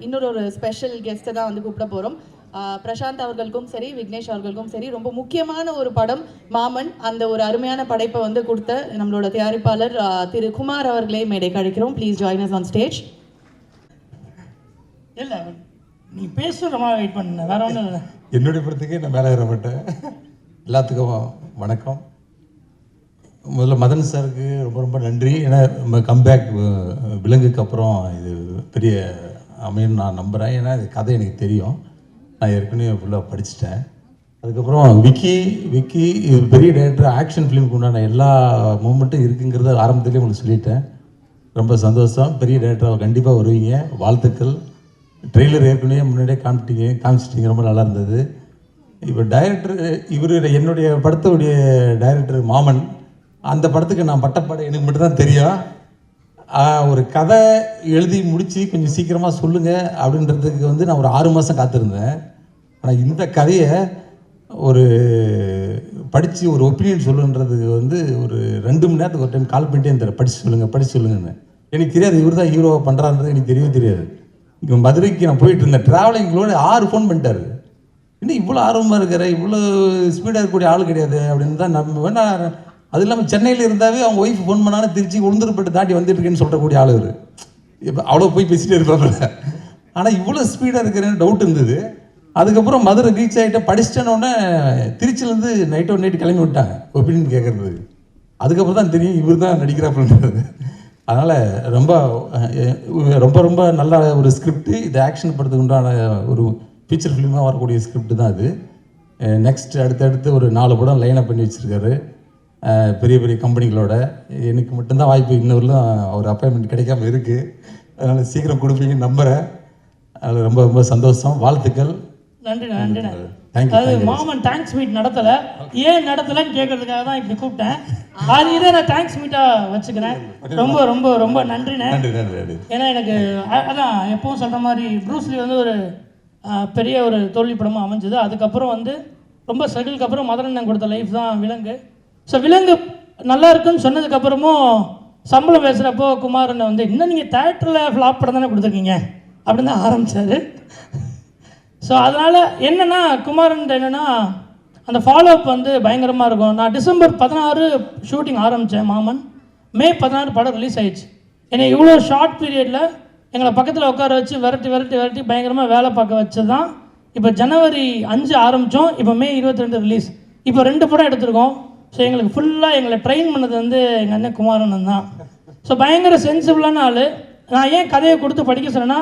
B: இன்னொரு ஸ்பெஷல் கெஸ்ட்டை தான் வந்து கூப்பிட போகிறோம். பிரசாந்த் அவர்களுக்கும் சரி, விக்னேஷ் அவர்களுக்கும் சரி, ரொம்ப முக்கியமான ஒரு படம் மாமன். அந்த ஒரு அருமையான படைப்பை வந்து கொடுத்த நம்மளோட தயாரிப்பாளர் திரு குமார் அவர்களே மேடை கழிக்கிறோம். Please join us on stage.
J: இல்லை, நீ பேசுகிறமா வெயிட் பண்ண, வேற ஒன்றும் இல்லை.
K: என்னுடைய படத்துக்கே நான் மேலே ஏறப்பட்டேன். எல்லாத்துக்கும் வணக்கம். முதல்ல மதன் சாருக்கு ரொம்ப நன்றி. ஏன்னா நம்ம கம்பேக் விலங்குக்கு அப்புறம் இது பெரிய அமையும் நான் நம்புகிறேன். ஏன்னா இது கதை எனக்கு தெரியும், நான் ஏற்கனவே ஃபுல்லாக படிச்சுட்டேன். அதுக்கப்புறம் விக்கி இது பெரிய டைரக்டர், ஆக்ஷன் ஃபிலிமுக்கு உண்டான எல்லா மூமெண்ட்டும் இருக்குங்கிறத ஆரம்பத்துலேயே உங்களுக்கு சொல்லிட்டேன். ரொம்ப சந்தோஷம். பெரிய டைரக்டர் கண்டிப்பாக வருவீங்க, வாழ்த்துக்கள். ட்ரெய்லர் ஏற்கனவே முன்னாடியே காமிச்சிட்டிங்க, ரொம்ப நல்லா இருந்தது. இப்போ டைரக்டர் இவர் என்னுடைய படத்துடைய டைரக்டர் மாமன். அந்த படத்துக்கு நான் பட்டப்பாடு எனக்கு மட்டும்தான் தெரியும். ஒரு கதை எழுதி முடித்து கொஞ்சம் சீக்கிரமாக சொல்லுங்கள் அப்படின்றதுக்கு வந்து நான் ஒரு 6 மாதம் காத்திருந்தேன். ஆனால் இந்த கதையை ஒரு படித்து ஒரு ஒப்பீனியன் சொல்லுன்றதுக்கு வந்து ஒரு 2 மணி நேரத்துக்கு ஒரு டைம் கால் பண்ணிட்டே இருந்தார், படித்து சொல்லுங்கன்னு. எனக்கு தெரியாது இவர் தான் ஹீரோவாக பண்ணுறான்றது எனக்கு தெரியவே தெரியாது. இங்கே மதுரைக்கு நான் போயிட்டு இருந்தேன், ட்ராவலிங்களோட 6 ஃபோன் பண்ணிட்டாரு. இன்னும் இவ்வளோ ஆர்வமாக இருக்கிற, இவ்வளோ ஸ்பீடாக இருக்கக்கூடிய ஆள் கிடையாது அப்படின்னு தான் நம்ம வேணா அது இல்லாமல் சென்னையில் இருந்தாவே அவங்க ஒய்ஃப் ஃபோன் பண்ணாலும் திருச்சி உளுந்தூர்பேட்டை தாண்டி வந்துட்டு இருக்கேன்னு சொல்கிறக்கூடிய ஆள் இவர். இப்போ அவ்வளோ போய் பேசிகிட்டே இருப்பாங்க. ஆனால் இவ்வளோ ஸ்பீடாக இருக்கிறேன்னு டவுட் இருந்தது. அதுக்கப்புறம் மதுரை ரீச் ஆகிட்ட படிச்சிட்டேன்னொடனே திருச்சியிலேருந்து நைட்டு கிளம்பி விட்டாங்க ஒப்பீனியன் கேட்குறது. அதுக்கப்புறம் தான் தெரியும் இவர் தான் நடிக்கிறாப்புன்றது. அதனால் ரொம்ப ரொம்ப ரொம்ப நல்ல ஒரு ஸ்கிரிப்டு. இது ஆக்ஷன் படத்துக்கு உண்டான ஒரு ஃபீச்சர் ஃபிலிமாக வரக்கூடிய ஸ்கிரிப்ட் தான் அது. நெக்ஸ்ட் அடுத்தடுத்து ஒரு 4 படம் லைனப் பண்ணி வச்சுருக்காரு பெரிய பெரிய கம்பெனிகளோட. எனக்கு மட்டும்தான் வாய்ப்பு இன்னொருலாம் ஒரு அப்பாயின்மெண்ட் கிடைக்காம இருக்குது. அதனால் சீக்கிரம் கொடுப்பீங்கன்னு நம்புகிறேன். அதில் ரொம்ப ரொம்ப சந்தோஷம். வாழ்த்துக்கள்.
J: நன்றிண்ணே.
K: தேங்க்யூ.
J: அது மாமன் தேங்க்ஸ் மீட் நடத்தலை, ஏன் நடத்தலைன்னு கேட்கறதுக்காக தான் இப்படி கூப்பிட்டேன். அது இதே நான் தேங்க்ஸ் மீட்டாக வச்சுக்கிறேன். ரொம்ப ரொம்ப ரொம்ப நன்றிண்ணே. ஏன்னா எனக்கு அதான் எப்பவும் சொல்கிற மாதிரி ப்ரூஸ்லி வந்து ஒரு பெரிய ஒரு தோல்வி படமாக அமைஞ்சது. அதுக்கப்புறம் வந்து ரொம்ப ஸ்ட்ரகிளுக்கு அப்புறம் மதனண்ணன் கொடுத்த லைஃப் தான் விலங்கு. ஸோ விலங்கு நல்லா இருக்குன்னு சொன்னதுக்கப்புறமும் சம்பளம் பேசுகிறப்போ குமாரண்ணன் வந்து இன்னும் நீங்கள் தேட்டரில் ஃப்ளாப் படம் தானே கொடுத்துருக்கீங்க அப்படின்னு தான் ஆரம்பித்தார். ஸோ அதனால் என்னென்னா குமாரன் என்னென்னா அந்த ஃபாலோஅப் வந்து பயங்கரமாக இருக்கும். நான் டிசம்பர் 16 ஷூட்டிங் ஆரம்பித்தேன் மாமன். மே 16 படம் ரிலீஸ் ஆயிடுச்சு. என்னை இவ்வளோ ஷார்ட் பீரியடில் எங்களை பக்கத்தில் உட்கார வச்சு விரட்டி பயங்கரமாக வேலை பார்க்க வச்சு தான் இப்போ ஜனவரி 5 ஆரம்பித்தோம். இப்போ மே 22 ரிலீஸ். இப்போ 2 படம் எடுத்திருக்கோம். ஸோ எங்களுக்கு ஃபுல்லாக எங்களை ட்ரெயின் பண்ணது வந்து எங்கள் அண்ணன் குமாரண்ணன் தான். ஸோ பயங்கர சென்சிபிளான ஆள். நான் ஏன் கதையை கொடுத்து படிக்க சொன்னேன்னா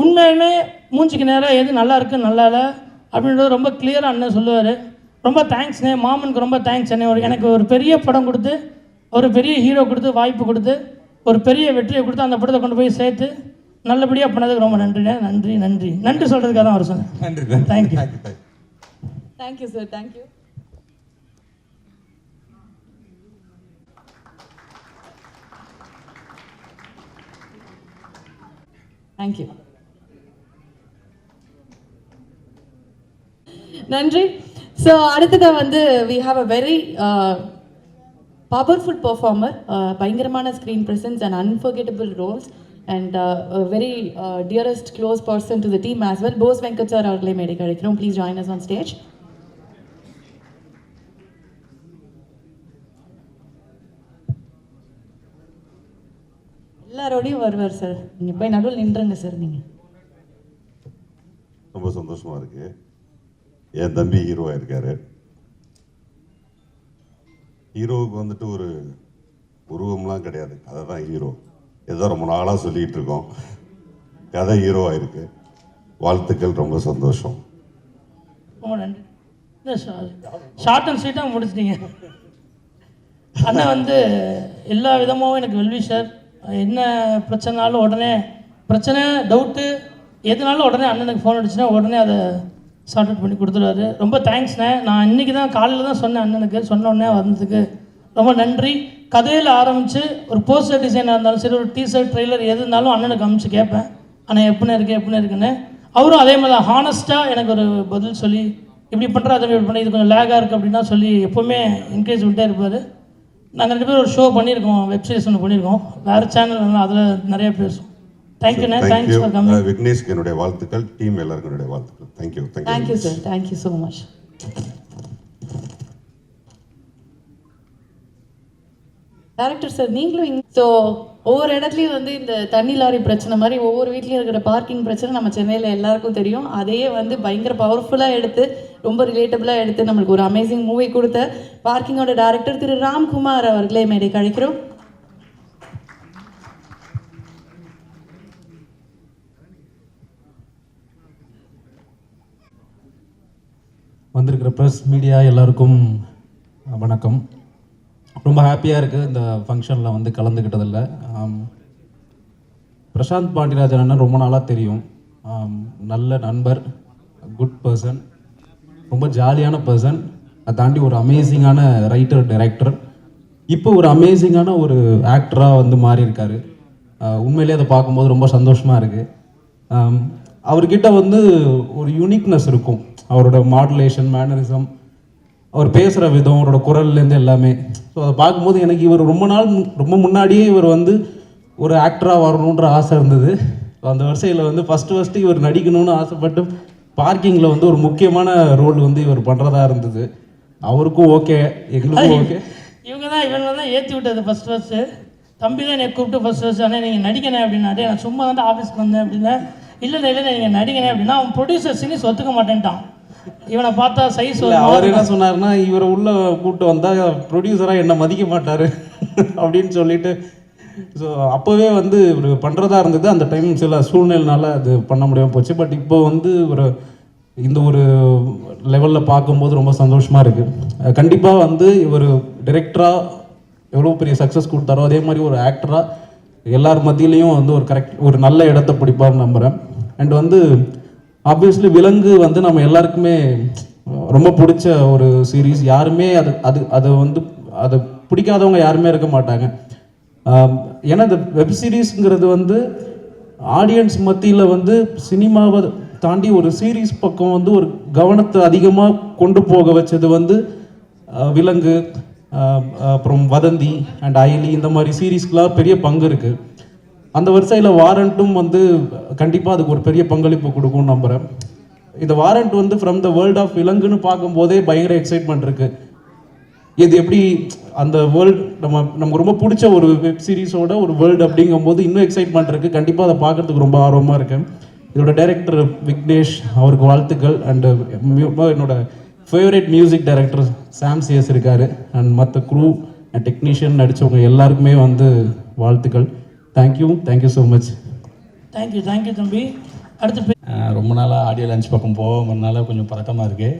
J: உண்மையுமே மூஞ்சிக்கு நேரம் எது நல்லா இருக்குது நல்லா இல்லை அப்படின்றது ரொம்ப கிளியராக அண்ணன் சொல்லுவார். ரொம்ப தேங்க்ஸ்ண்ணே. மாமனுக்கு ரொம்ப தேங்க்ஸ் அண்ணே. எனக்கு ஒரு பெரிய படம் கொடுத்து ஒரு பெரிய ஹீரோ கொடுத்து வாய்ப்பு கொடுத்து ஒரு பெரிய வெற்றியை கொடுத்து அந்த படத்தை கொண்டு போய் சேர்த்து நல்லபடியாக பண்ணதுக்கு ரொம்ப நன்றிண்ணே. நன்றி சொல்கிறதுக்காக தான் அவர் சொன்னேன்.
K: நன்றி.
J: Thank you.
B: Thank you sir. Thank you. Thank you. நன்றி. ஸோ அடுத்ததாக வந்து we have a very powerful performer, பயங்கரமான screen presence and unforgettable roles and very dearest close person to the team as well. Bose Venkat sir அவர்களே மேடை கிடைக்கிறோம். Please join us on stage. எல்லாரோடையும் வருவார் sir. நீங்கள் போய் நடுவில் நின்றுங்க சார். நீங்கள்
L: ரொம்ப சந்தோஷமாக இருக்குது. என் தம்பி ஹீரோவாக இருக்கார். ஹீரோவுக்கு வந்துட்டு ஒரு உருவம்லாம் கிடையாது, கதை தான் ஹீரோ. ஏதோ ரொம்ப நாளாக சொல்லிகிட்டு இருக்கோம், கதை ஹீரோவாக இருக்கு. வாழ்த்துக்கள். ரொம்ப சந்தோஷம்.
J: ரொம்ப நன்றி. ஷார்ட் அண்ட் ஸ்வீட்டாக முடிச்சிட்டீங்க. அண்ணன் வந்து எல்லா விதமாகவும் எனக்கு வெல்விஷர். என்ன பிரச்சனைனாலும் உடனே பிரச்சனை டவுட்டு எதுனாலும் உடனே அண்ணனுக்கு ஃபோன் அடிச்சுன்னா உடனே அதை சார்ட் அவுட் பண்ணி கொடுத்துருவாரு. ரொம்ப தேங்க்ஸ்ண்ணே. நான் இன்றைக்கி தான் காலையில் தான் சொன்னேன் அண்ணனுக்கு. சொன்ன உடனே வந்ததுக்கு ரொம்ப நன்றி. கதையில் ஆரம்பித்து ஒரு போஸ்டர் டிசைனாக இருந்தாலும் சரி, ஒரு டீசர்ட் ட்ரெய்லர் எது இருந்தாலும் அண்ணனுக்கு அனுப்பிச்சு கேட்பேன், அண்ணன் எப்படி இருக்குன்னு. அவரும் அதே மாதிரி தான் ஹானஸ்ட்டாக எனக்கு ஒரு பதில் சொல்லி இப்படி பண்ணுறா அதை இப்படி பண்ணி இது கொஞ்சம் லேகாக இருக்குது அப்படின்னா சொல்லி எப்போவுமே என்கரேஜ் பண்ணிட்டே இருப்பார். நாங்கள் 2 பேரும் ஒரு ஷோ பண்ணியிருக்கோம், வெப்சீரிஸ் ஒன்று பண்ணியிருக்கோம், வேறு சேனல், அதில் நிறைய பேசுவோம். தேங்க்யூண்ணே. Thanks for coming.
L: விக்னேஷ்க்கு என்னுடைய வாழ்த்துக்கள். டீம் எல்லாருக்கும் என்னுடைய வாழ்த்துக்கள்.
B: Thank you sir. Thank you so much. Director sir, நீங்களும் ஸோ ஒவ்வொரு இடத்துலையும் வந்து இந்த தண்ணி லாரி பிரச்சனை மாதிரி ஒவ்வொரு வீட்லேயும் இருக்கிற பார்க்கிங் பிரச்சனை நம்ம சென்னையில் எல்லாருக்கும் தெரியும். அதையே வந்து பயங்கர பவர்ஃபுல்லாக எடுத்து ரொம்ப ரிலேட்டபிளாக எடுத்து நம்மளுக்கு ஒரு அமேசிங் மூவி கொடுத்த பார்க்கிங்கோட டேரக்டர் திரு ராம்குமார் அவர்களே மேடை கழிக்கிறோம்.
M: வந்திருக்கிற ப்ரெஸ் மீடியா எல்லாருக்கும் வணக்கம். ரொம்ப ஹாப்பியாக இருக்குது இந்த ஃபங்க்ஷனில் வந்து கலந்துக்கிட்டதில்ல. பிரசாந்த் பாண்டியராஜன் அண்ணன் ரொம்ப நாளாக தெரியும். நல்ல நண்பர், குட் பர்சன், ரொம்ப ஜாலியான பர்சன். அதை தாண்டி ஒரு அமேசிங்கான ரைட்டர், டைரக்டர், இப்போ ஒரு அமேசிங்கான ஒரு ஆக்டராக வந்து மாறி இருக்காரு. உண்மையிலே அதை பார்க்கும்போது ரொம்ப சந்தோஷமாக இருக்குது. அவர்கிட்ட வந்து ஒரு யூனிக்னஸ் இருக்கும். அவரோட மாடுலேஷன், மேனரிசம், அவர் பேசுகிற விதம், அவரோட குரல்லேருந்து எல்லாமே. ஸோ அதை பார்க்கும்போது எனக்கு இவர் ரொம்ப முன்னாடியே இவர் வந்து ஒரு ஆக்டராக வரணுன்ற ஆசை இருந்தது. ஸோ அந்த வரிசையில் வந்து ஃபஸ்ட்டு இவர் நடிக்கணும்னு ஆசைப்பட்டு பார்க்கிங்கில் வந்து ஒரு முக்கியமான ரோல் வந்து இவர் பண்ணுறதா இருந்தது. அவருக்கும் ஓகே, எங்களுக்கும் ஓகே.
J: இவங்க தான் ஏற்றி விட்டது ஃபஸ்ட்டு தம்பி தான் என்னை கூப்பிட்டு ஃபஸ்ட்டு ஆனால் நீங்கள் நடிக்கணும் அப்படின்னாட்டே நான் சும்மா தான் ஆஃபீஸ்க்கு வந்தேன் அப்படின்னா இல்லை நீங்கள் நடிக்கணும் அப்படின்னா அவன் ப்ரொடியூசர் சினிஸ் ஒத்துக்க மாட்டேன்ட்டான். இவனை பார்த்தா சைஸ்
M: அவர் என்ன சொன்னார்னா, இவரை உள்ள கூப்பிட்டு வந்தால் ப்ரொடியூசராக என்ன மதிக்க மாட்டார் அப்படின்னு சொல்லிட்டு. ஸோ அப்போவே வந்து ஒரு பண்ணுறதா இருந்தது. அந்த டைம் சில சூழ்நிலைனால அது பண்ண முடியாமல் போச்சு. பட் இப்போ வந்து இந்த ஒரு லெவலில் பார்க்கும்போது ரொம்ப சந்தோஷமாக இருக்குது. கண்டிப்பாக வந்து இவர் டைரக்டராக எவ்வளோ பெரிய சக்ஸஸ் கொடுத்தாரோ அதே மாதிரி ஒரு ஆக்டராக எல்லார் மத்தியிலையும் வந்து ஒரு நல்ல இடத்த பிடிப்பார்னு நம்புகிறேன். அண்ட் வந்து ஆப்வியஸ்லி விலங்கு வந்து நம்ம எல்லாருக்குமே ரொம்ப பிடிச்ச ஒரு சீரீஸ். யாருமே அதை வந்து அதை பிடிக்காதவங்க யாருமே இருக்க மாட்டாங்க. ஏன்னா இந்த வெப் சீரீஸுங்கிறது வந்து ஆடியன்ஸ் மத்தியில் வந்து சினிமாவை தாண்டி ஒரு சீரீஸ் பக்கம் வந்து ஒரு கவனத்தை அதிகமாக கொண்டு போக வச்சது வந்து விலங்கு, அப்புறம் வதந்தி அண்ட் அயலி, இந்த மாதிரி சீரீஸ்க்கெலாம் பெரிய பங்கு இருக்குது. அந்த வரிசையில் வாரண்ட்டும் வந்து கண்டிப்பாக அதுக்கு ஒரு பெரிய பங்களிப்பு கொடுக்கும்னு நம்புகிறேன். இந்த வாரண்ட் வந்து ஃப்ரம் த வேர்ல்ட் ஆஃப் விலங்குன்னு பார்க்கும்போதே பயங்கர எக்ஸைட்மெண்ட் இருக்குது. இது எப்படி அந்த வேர்ல்டு நமக்கு ரொம்ப பிடிச்ச ஒரு வெப் சீரிஸோட ஒரு வேர்ல்டு அப்படிங்கும்போது இன்னும் எக்ஸைட்மெண்ட் இருக்குது. கண்டிப்பாக அதை பார்க்குறதுக்கு ரொம்ப ஆர்வமாக இருக்கேன். இதோட டைரக்டர் விக்னேஷ், அவருக்கு வாழ்த்துக்கள். அண்டு என்னோட ஃபேவரட் மியூசிக் டைரக்டர் சாம் சிஎஸ் இருக்கார். அண்ட் மற்ற க்ரூ அண்ட் டெக்னீஷியன் நடித்தவங்க எல்லாருக்குமே வந்து வாழ்த்துக்கள். Thank you so much.
J: தேங்க்யூ தம்பி. அடுத்து
N: ரொம்ப நாளாக ஆடியோ லான்ச் பக்கம் போகிறதுனால கொஞ்சம் பதட்டமாக இருக்குது.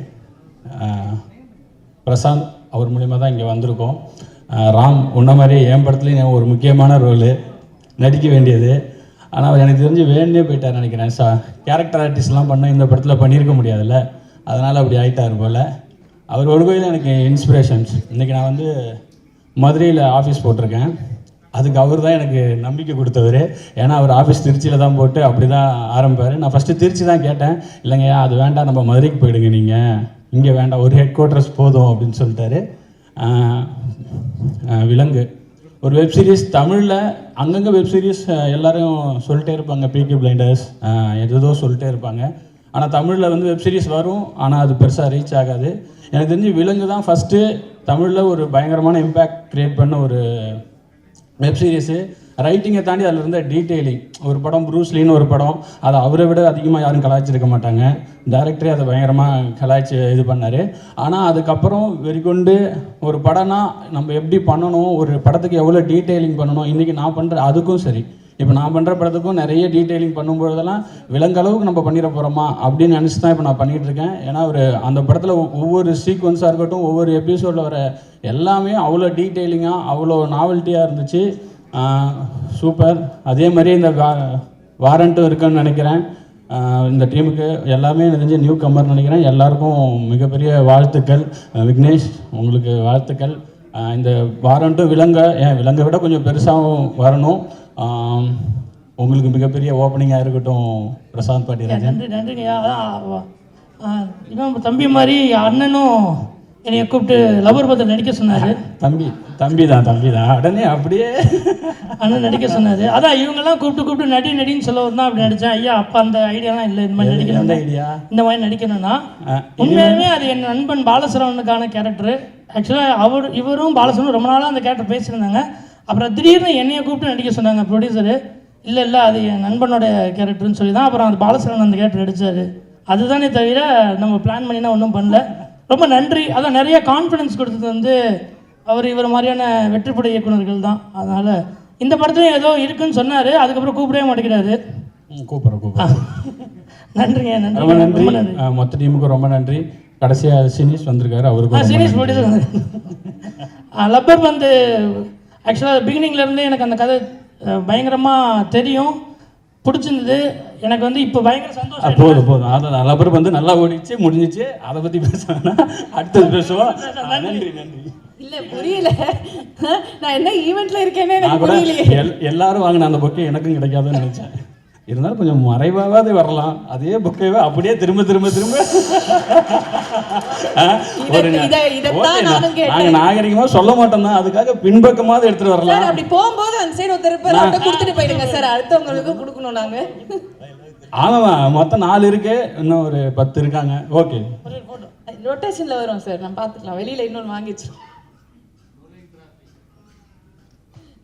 N: பிரசாந்த் அவர் மூலிமா தான் இங்கே வந்திருக்கோம். ராம் உன்ன மாதிரி என் படத்துலேயும் ஒரு முக்கியமான ரோலு நடிக்க வேண்டியது. ஆனால் அவர் எனக்கு தெரிஞ்சு வேணுன்னே போயிட்டார் நினைக்கிறேன். கேரக்டர் ஆர்டிஸ்ட்லாம் பண்ண இந்த படத்தில் பண்ணியிருக்க முடியாதுல்ல, அதனால் அப்படி ஆகிட்டார் போல். அவர் ஒரு கோயில் எனக்கு இன்ஸ்பிரேஷன்ஸ். இன்றைக்கி நான் வந்து மதுரையில் ஆஃபீஸ் போட்டிருக்கேன். அதுக்கு அவர் தான் எனக்கு நம்பிக்கை கொடுத்தவர். ஏன்னா அவர் ஆஃபீஸ் திருச்சியில் தான் போட்டு அப்படி தான் ஆரம்பிப்பார். நான் ஃபஸ்ட்டு திருச்சி தான் கேட்டேன். இல்லைங்க அது வேண்டாம், நம்ம மதுரைக்கு போயிடுங்க, நீங்கள் இங்கே வேண்டாம், ஒரு ஹெட் குவார்ட்டர்ஸ் போதும் அப்படின்னு சொல்லிட்டாரு. விலங்கு ஒரு வெப் சீரிஸ் தமிழில் அங்கங்கே வெப் சீரிஸ் எல்லோரும் சொல்லிட்டே இருப்பாங்க, பீக்கி பிளைண்டர்ஸ் எதோ சொல்லிட்டே இருப்பாங்க. ஆனால் தமிழில் வந்து வெப் சீரிஸ் வரும், ஆனால் அது பெருசாக ரீச் ஆகாது. எனக்கு தெரிஞ்சு விலங்கு தான் ஃபஸ்ட்டு தமிழில் ஒரு பயங்கரமான இம்பேக்ட் க்ரியேட் பண்ண ஒரு வெப் சீரிஸு. ரைட்டிங்கை தாண்டி அதில் இருந்த டீட்டெயிலிங். ஒரு படம் ப்ரூஸ்லின்னு ஒரு படம், அதை அவரை விட அதிகமாக யாரும் கலாய்ச்சிருக்க மாட்டாங்க. டைரக்டரே அதை பயங்கரமாக கலாய்ச்சி இது பண்ணார். ஆனால் அதுக்கப்புறம் வெறிகொண்டு ஒரு படம்னா நம்ம எப்படி பண்ணணும், ஒரு படத்துக்கு எவ்வளோ டீட்டெயிலிங் பண்ணணும். இன்றைக்கி நான் பண்ணுற அதுக்கும் சரி, இப்போ நான் பண்ணுற படத்துக்கும் நிறைய டீட்டெயிலிங் பண்ணும்போதெல்லாம் விலங்களவுக்கு நம்ம பண்ணிட போகிறோமா அப்படின்னு நினச்சி தான் இப்போ நான் பண்ணிகிட்டு இருக்கேன். ஏன்னா ஒரு அந்த படத்தில் ஒவ்வொரு சீக்வன்ஸாக இருக்கட்டும், ஒவ்வொரு எபிசோடில் வர எல்லாமே அவ்வளோ டீட்டெயிலிங்காக அவ்வளோ நாவல்ட்டியாக இருந்துச்சு. சூப்பர். அதே மாதிரி இந்த வாரண்ட்டும் இருக்குன்னு நினைக்கிறேன். இந்த டீமுக்கு எல்லாமே தெரிஞ்ச நியூ கம்மர் நினைக்கிறேன். எல்லாருக்கும் மிகப்பெரிய வாழ்த்துக்கள். விக்னேஷ் உங்களுக்கு வாழ்த்துக்கள். இந்த வாரண்ட்டும் விலங்கை விட கொஞ்சம் பெருசாகவும் வரணும். உங்களுக்கு மிகப்பெரிய ஓப்பனிங்காக இருக்கட்டும் பிரசாந்த் பாட்டிராஜன்.
J: நன்றிங்கய்யா. இவன் தம்பி மாதிரி அண்ணனும் என்னைய கூப்பிட்டு லவர் பத்தில் நடிக்க சொன்னார்.
N: தம்பி தான் உடனே அப்படியே
J: அண்ணன் நடிக்க சொன்னார். அதான் இவங்கெல்லாம் கூப்பிட்டு நடின்னு சொல்ல தான் அப்படி நடித்தேன். ஐயா அப்போ அந்த ஐடியாலாம் இல்லை, இந்த மாதிரி நடிக்கணும், இந்த மாதிரி நடிக்கணும்னா. உண்மையாலுமே அது என் நண்பன் பாலசரவனுக்கான கேரக்டரு. ஆக்சுவலாக இவரும் பாலசரவனும் ரொம்ப நாளாக அந்த கேரக்டர் பேசியிருந்தாங்க. அப்புறம் திடீர்னு என்னையை கூப்பிட்டு நடிக்க சொன்னாங்க ப்ரொடியூசரு. இல்லை அது என் நண்பனோட கேரக்டர்னு சொல்லி தான் அப்புறம் அந்த பாலசரவன் அந்த கேரக்டர் நடித்தார். அதுதானே தவிர நம்ம பிளான் பண்ணினா ஒன்றும் பண்ணல. ரொம்ப நன்றி. அதான் நிறைய கான்ஃபிடன்ஸ் கொடுத்தது வந்து இவர் மாதிரியான வெற்றிப்படை இயக்குநர்கள் தான். அதனால் இந்த படத்துலையும் ஏதோ இருக்குன்னு சொன்னார். அதுக்கப்புறம் கூப்பிடவே மாட்டேங்கிறாரு.
N: கூப்பிட்றேன்.
J: நன்றிங்க.
N: ரொம்ப நன்றி. மொத்த டீமுக்கு ரொம்ப நன்றி. கடைசியாக சீனிஸ் வந்திருக்காரு. அவருக்கு
J: சீனிஸ் போட்டு லப்பர் வந்து ஆக்சுவலாக பிகினிங்லேருந்தே எனக்கு அந்த கதை பயங்கரமாக தெரியும், பிடிச்சிருந்தது. எனக்கு வந்து இப்போ பயங்கர சந்தோஷம்.
N: போதும் அதான் லப்பர் வந்து நல்லா ஓடிச்சு, முடிஞ்சிச்சு. அதை பற்றி பேசுவேன்னா அடுத்தது பேசுவோம். நன்றி.
B: இல்லை புரியல, நான் என்ன ஈவெண்ட்டில் இருக்கேன்னு எனக்கு புரியலையே.
N: எல்லாரும் வாங்கின அந்த பொக்கே எனக்கும் கிடைக்காதுன்னு நினச்சேன். இருந்தாலும் கொஞ்சம் மறைவாகவே வரலாம். அதே புக்கையே அப்படியே திரும்ப நாகரிகமாக சொல்ல மாட்டோம் தான், அதுக்காக பின்பக்கமாவது எடுத்துட்டு வரலாம்.
B: அப்படி போகும்போது அந்த சைடு ஒருத்தர் கொடுத்துட்டு போயிடுங்க சார், அடுத்தவங்களுக்கு கொடுக்கணும். நாங்கள்
N: ஆமாம், மொத்தம் 4 இருக்கு, இன்னும் ஒரு 10 இருக்காங்க. ஓகே,
B: ரொட்டேஷனில் வரும் சார், நான் பார்த்துக்கலாம். வெளியில் இன்னொன்று வாங்கி வச்சிருக்கோம்.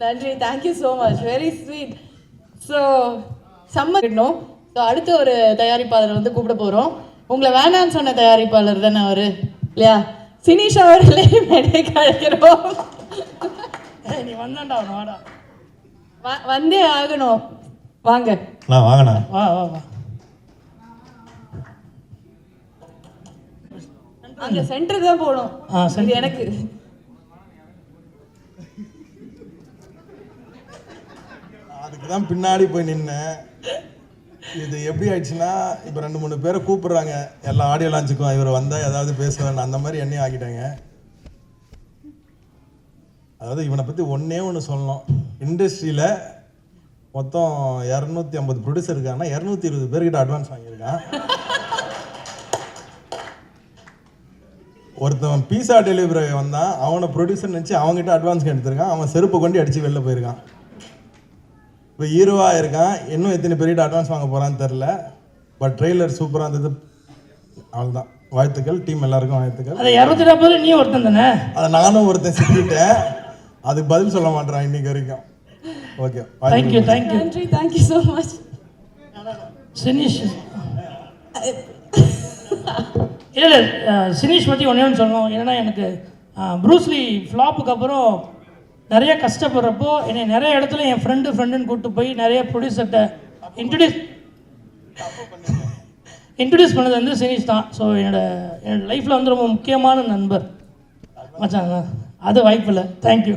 B: நன்றி, thank you so much, very sweet. So சம்மணும். ஸோ அடுத்த ஒரு தயாரிப்பாளர் வந்து கூப்பிட போகிறோம். உங்களை வேணான்னு சொன்ன தயாரிப்பாளர் தானே அவர் இல்லையா? சினிஷ் அவர்களே மேடை கழிக்கிறோம்.
J: நீ வந்தாண்டா வாடா,
B: வந்தே ஆகணும். வாங்க
K: வாங்கண்ணா.
J: வா வா வா.
B: அங்க சென்டர் தான் போகணும். இது எனக்கு
O: அதுக்கு தான் பின்னாடி போய் நின்னேன். இது எப்படி ஆயிடுச்சுன்னா, இப்போ 2-3 பேரை கூப்பிடுறாங்க எல்லா ஆடியோ லான்ச்சுக்கும், இவர் வந்தால் ஏதாவது பேசுவேன், அந்த மாதிரி என்னையும் ஆக்கிட்டாங்க. அதாவது இவனை பற்றி ஒன்று சொல்லணும். இண்டஸ்ட்ரியில் மொத்தம் 250 ப்ரொடியூசர் இருக்காங்கன்னா 220 பேர்கிட்ட அட்வான்ஸ் வாங்கியிருக்கான். ஒருத்தவன் பீஸா டெலிவரி வந்தான், அவனை ப்ரொடியூசர் நினச்சி அவங்ககிட்ட அட்வான்ஸ் எடுத்திருக்கான். அவன் செருப்பை கொண்டு அடித்து வெளில போயிருக்கான். இப்போ ஹீரோவாக இருக்கான். இன்னும் எத்தனை பேர்கிட்ட அட்வான்ஸ் வாங்க போகிறான்னு தெரில. பட் ட்ரெய்லர் சூப்பராக இருந்தது. அவ்வளோதான், வாழ்த்துக்கள். டீம் எல்லாருக்கும் வாழ்த்துக்கள்.
J: அதை 240 நீ ஒருத்தன் தானே?
O: அதை நானும் ஒருத்தன் சிக்கிட்டேன். அதுக்கு பதில் சொல்ல மாட்டேறான் இன்னைக்கு வரைக்கும். Okay,
J: thank you thank you.
B: நன்றி, தேங்க்யூ ஸோ மச்.
J: சினிஷ் இல்லை சினிஷ் பற்றி ஒன்று சொல்லணும். ஏன்னா எனக்கு ப்ரூஸ்லி ஃப்ளாப்புக்கு அப்புறம் நிறைய கஷ்டப்படுறப்போ என்னை நிறைய இடத்துல என் ஃப்ரெண்டுன்னு கூப்பிட்டு போய் நிறைய ப்ரொடியூசர்கிட்ட இன்ட்ரடியூஸ் பண்ணது வந்து சினிஷ் தான். ஸோ என்னோட லைஃப்பில் வந்து ரொம்ப முக்கியமான நண்பர் மச்சான். அது வாய்ப்பு இல்லை. Thank you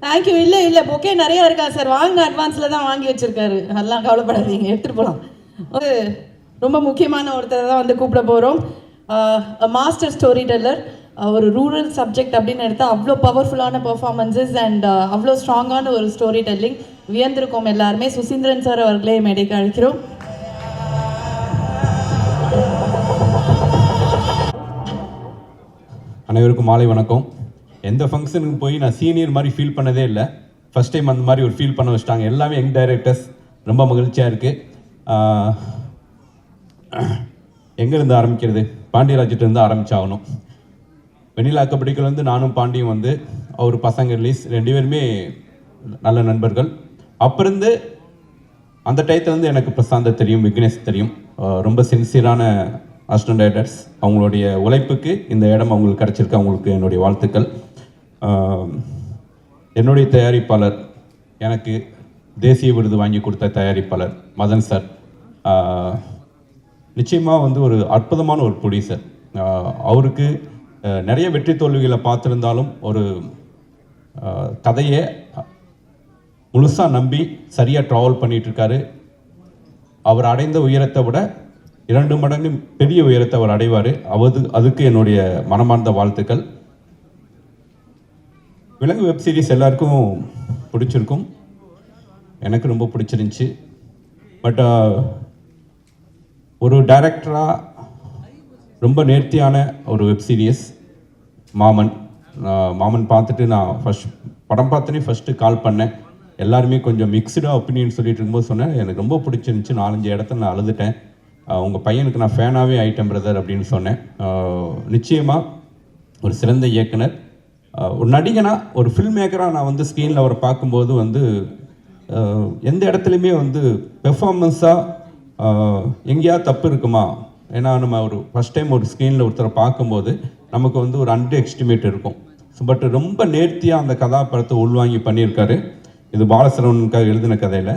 B: thank you. இல்லை பொக்கே நிறையா இருக்கா சார். வாங்கின அட்வான்ஸில் தான் வாங்கி வச்சுருக்காரு. அதெல்லாம் கவலைப்படாதீங்க, எடுத்துகிட்டு போகலாம். ஒரு ரொம்ப முக்கியமான ஒருத்தர் தான் வந்து கூப்பிட போகிறோம். Master story teller. ஒரு ரூரல் சப்ஜெக்ட் அப்படின்னு எடுத்தால் அவ்வளோ பவர்ஃபுல்லான பெர்ஃபார்மன்ஸஸ் அண்ட் அவ்வளோ ஸ்ட்ராங்கான ஒரு ஸ்டோரி டெல்லிங். வியந்திருக்கோம் எல்லாருமே. சுசீந்திரன் சார் அவர்களே மேடைக்கு அழைக்கிறோம்.
P: அனைவருக்கும் மாலை வணக்கம். எந்த ஃபங்க்ஷனுக்கு போய் நான் சீனியர் மாதிரி ஃபீல் பண்ணதே இல்லை. ஃபஸ்ட் டைம் அந்த மாதிரி ஒரு ஃபீல் பண்ண வச்சுட்டாங்க. எல்லாமே யங் டைரக்டர்ஸ். ரொம்ப மகிழ்ச்சியாக இருக்குது. எங்கேருந்து ஆரம்பிக்கிறது? பாண்டியராஜிட்டேருந்து ஆரம்பிச்சாகணும். வெண்ணிலா கபடிக்குலேருந்து நானும் பாண்டியும் வந்து அவர் பசங்க ரிலீஸ் 2 பேருமே நல்ல நண்பர்கள். அப்பிருந்து அந்த டயத்துலேருந்து எனக்கு பிரசாந்த தெரியும், விக்னேஷ் தெரியும். ரொம்ப சின்சியரான அசிஸ்டன்ட் டைரக்டர்ஸ். அவங்களுடைய உழைப்புக்கு இந்த இடம் அவங்களுக்கு கிடச்சிருக்கு. அவங்களுக்கு என்னுடைய வாழ்த்துக்கள். என்னுடைய தயாரிப்பாளர், எனக்கு தேசிய விருது வாங்கி கொடுத்த தயாரிப்பாளர் மதன் சார். நிச்சயமாக வந்து ஒரு அற்புதமான ஒரு ப்ரொடியூசர். அவருக்கு நிறைய வெற்றி தோல்விகளை பார்த்துருந்தாலும் ஒரு கதையை முழுசாக நம்பி சரியாக ட்ராவல் பண்ணிகிட்ருக்காரு. அவர் அடைந்த உயரத்தை விட 2 மடங்கு பெரிய உயரத்தை அவர் அடைவார். அதுக்கு என்னுடைய மனமார்ந்த வாழ்த்துக்கள். விலங்கு வெப் சீரிஸ் எல்லாருக்கும் பிடிச்சிருக்கும். எனக்கு ரொம்ப பிடிச்சிருந்துச்சி. பட் ஒரு டைரக்டராக ரொம்ப நேர்த்தியான ஒரு வெப் சீரியஸ் மாமன் பார்த்துட்டு நான் படம் பார்த்தோன்னே ஃபஸ்ட்டு கால் பண்ணேன். எல்லாருமே கொஞ்சம் மிக்சடாக ஒப்பீனியன் சொல்லிட்டு இருக்கும்போது சொன்னேன், எனக்கு ரொம்ப பிடிச்சிருந்துச்சி. 4-5 இடத்துல நான் அழுதுட்டேன். உங்கள் பையனுக்கு நான் ஃபேனாகவே ஆயிட்டேன் பிரதர் அப்படின்னு சொன்னேன். நிச்சயமாக ஒரு சிறந்த இயக்குனர், ஒரு நடிகனாக, ஒரு ஃபில்ம் மேக்கராக நான் வந்து ஸ்க்ரீனில் அவரை பார்க்கும்போது வந்து எந்த இடத்துலையுமே வந்து பெர்ஃபார்மன்ஸாக எங்கேயாவது தப்பு இருக்குமா? ஏன்னா நம்ம ஒரு ஃபஸ்ட் டைம் ஒரு ஸ்க்ரீனில் ஒருத்தரை பார்க்கும்போது நமக்கு வந்து ஒரு அண்டர் எஸ்டிமேட் இருக்கும். பட் ரொம்ப நேர்த்தியாக அந்த கதாபாத்திரத்தை உள்வாங்கி பண்ணியிருக்காரு. இது பாலசரவனுக்காக எழுதின கதையில்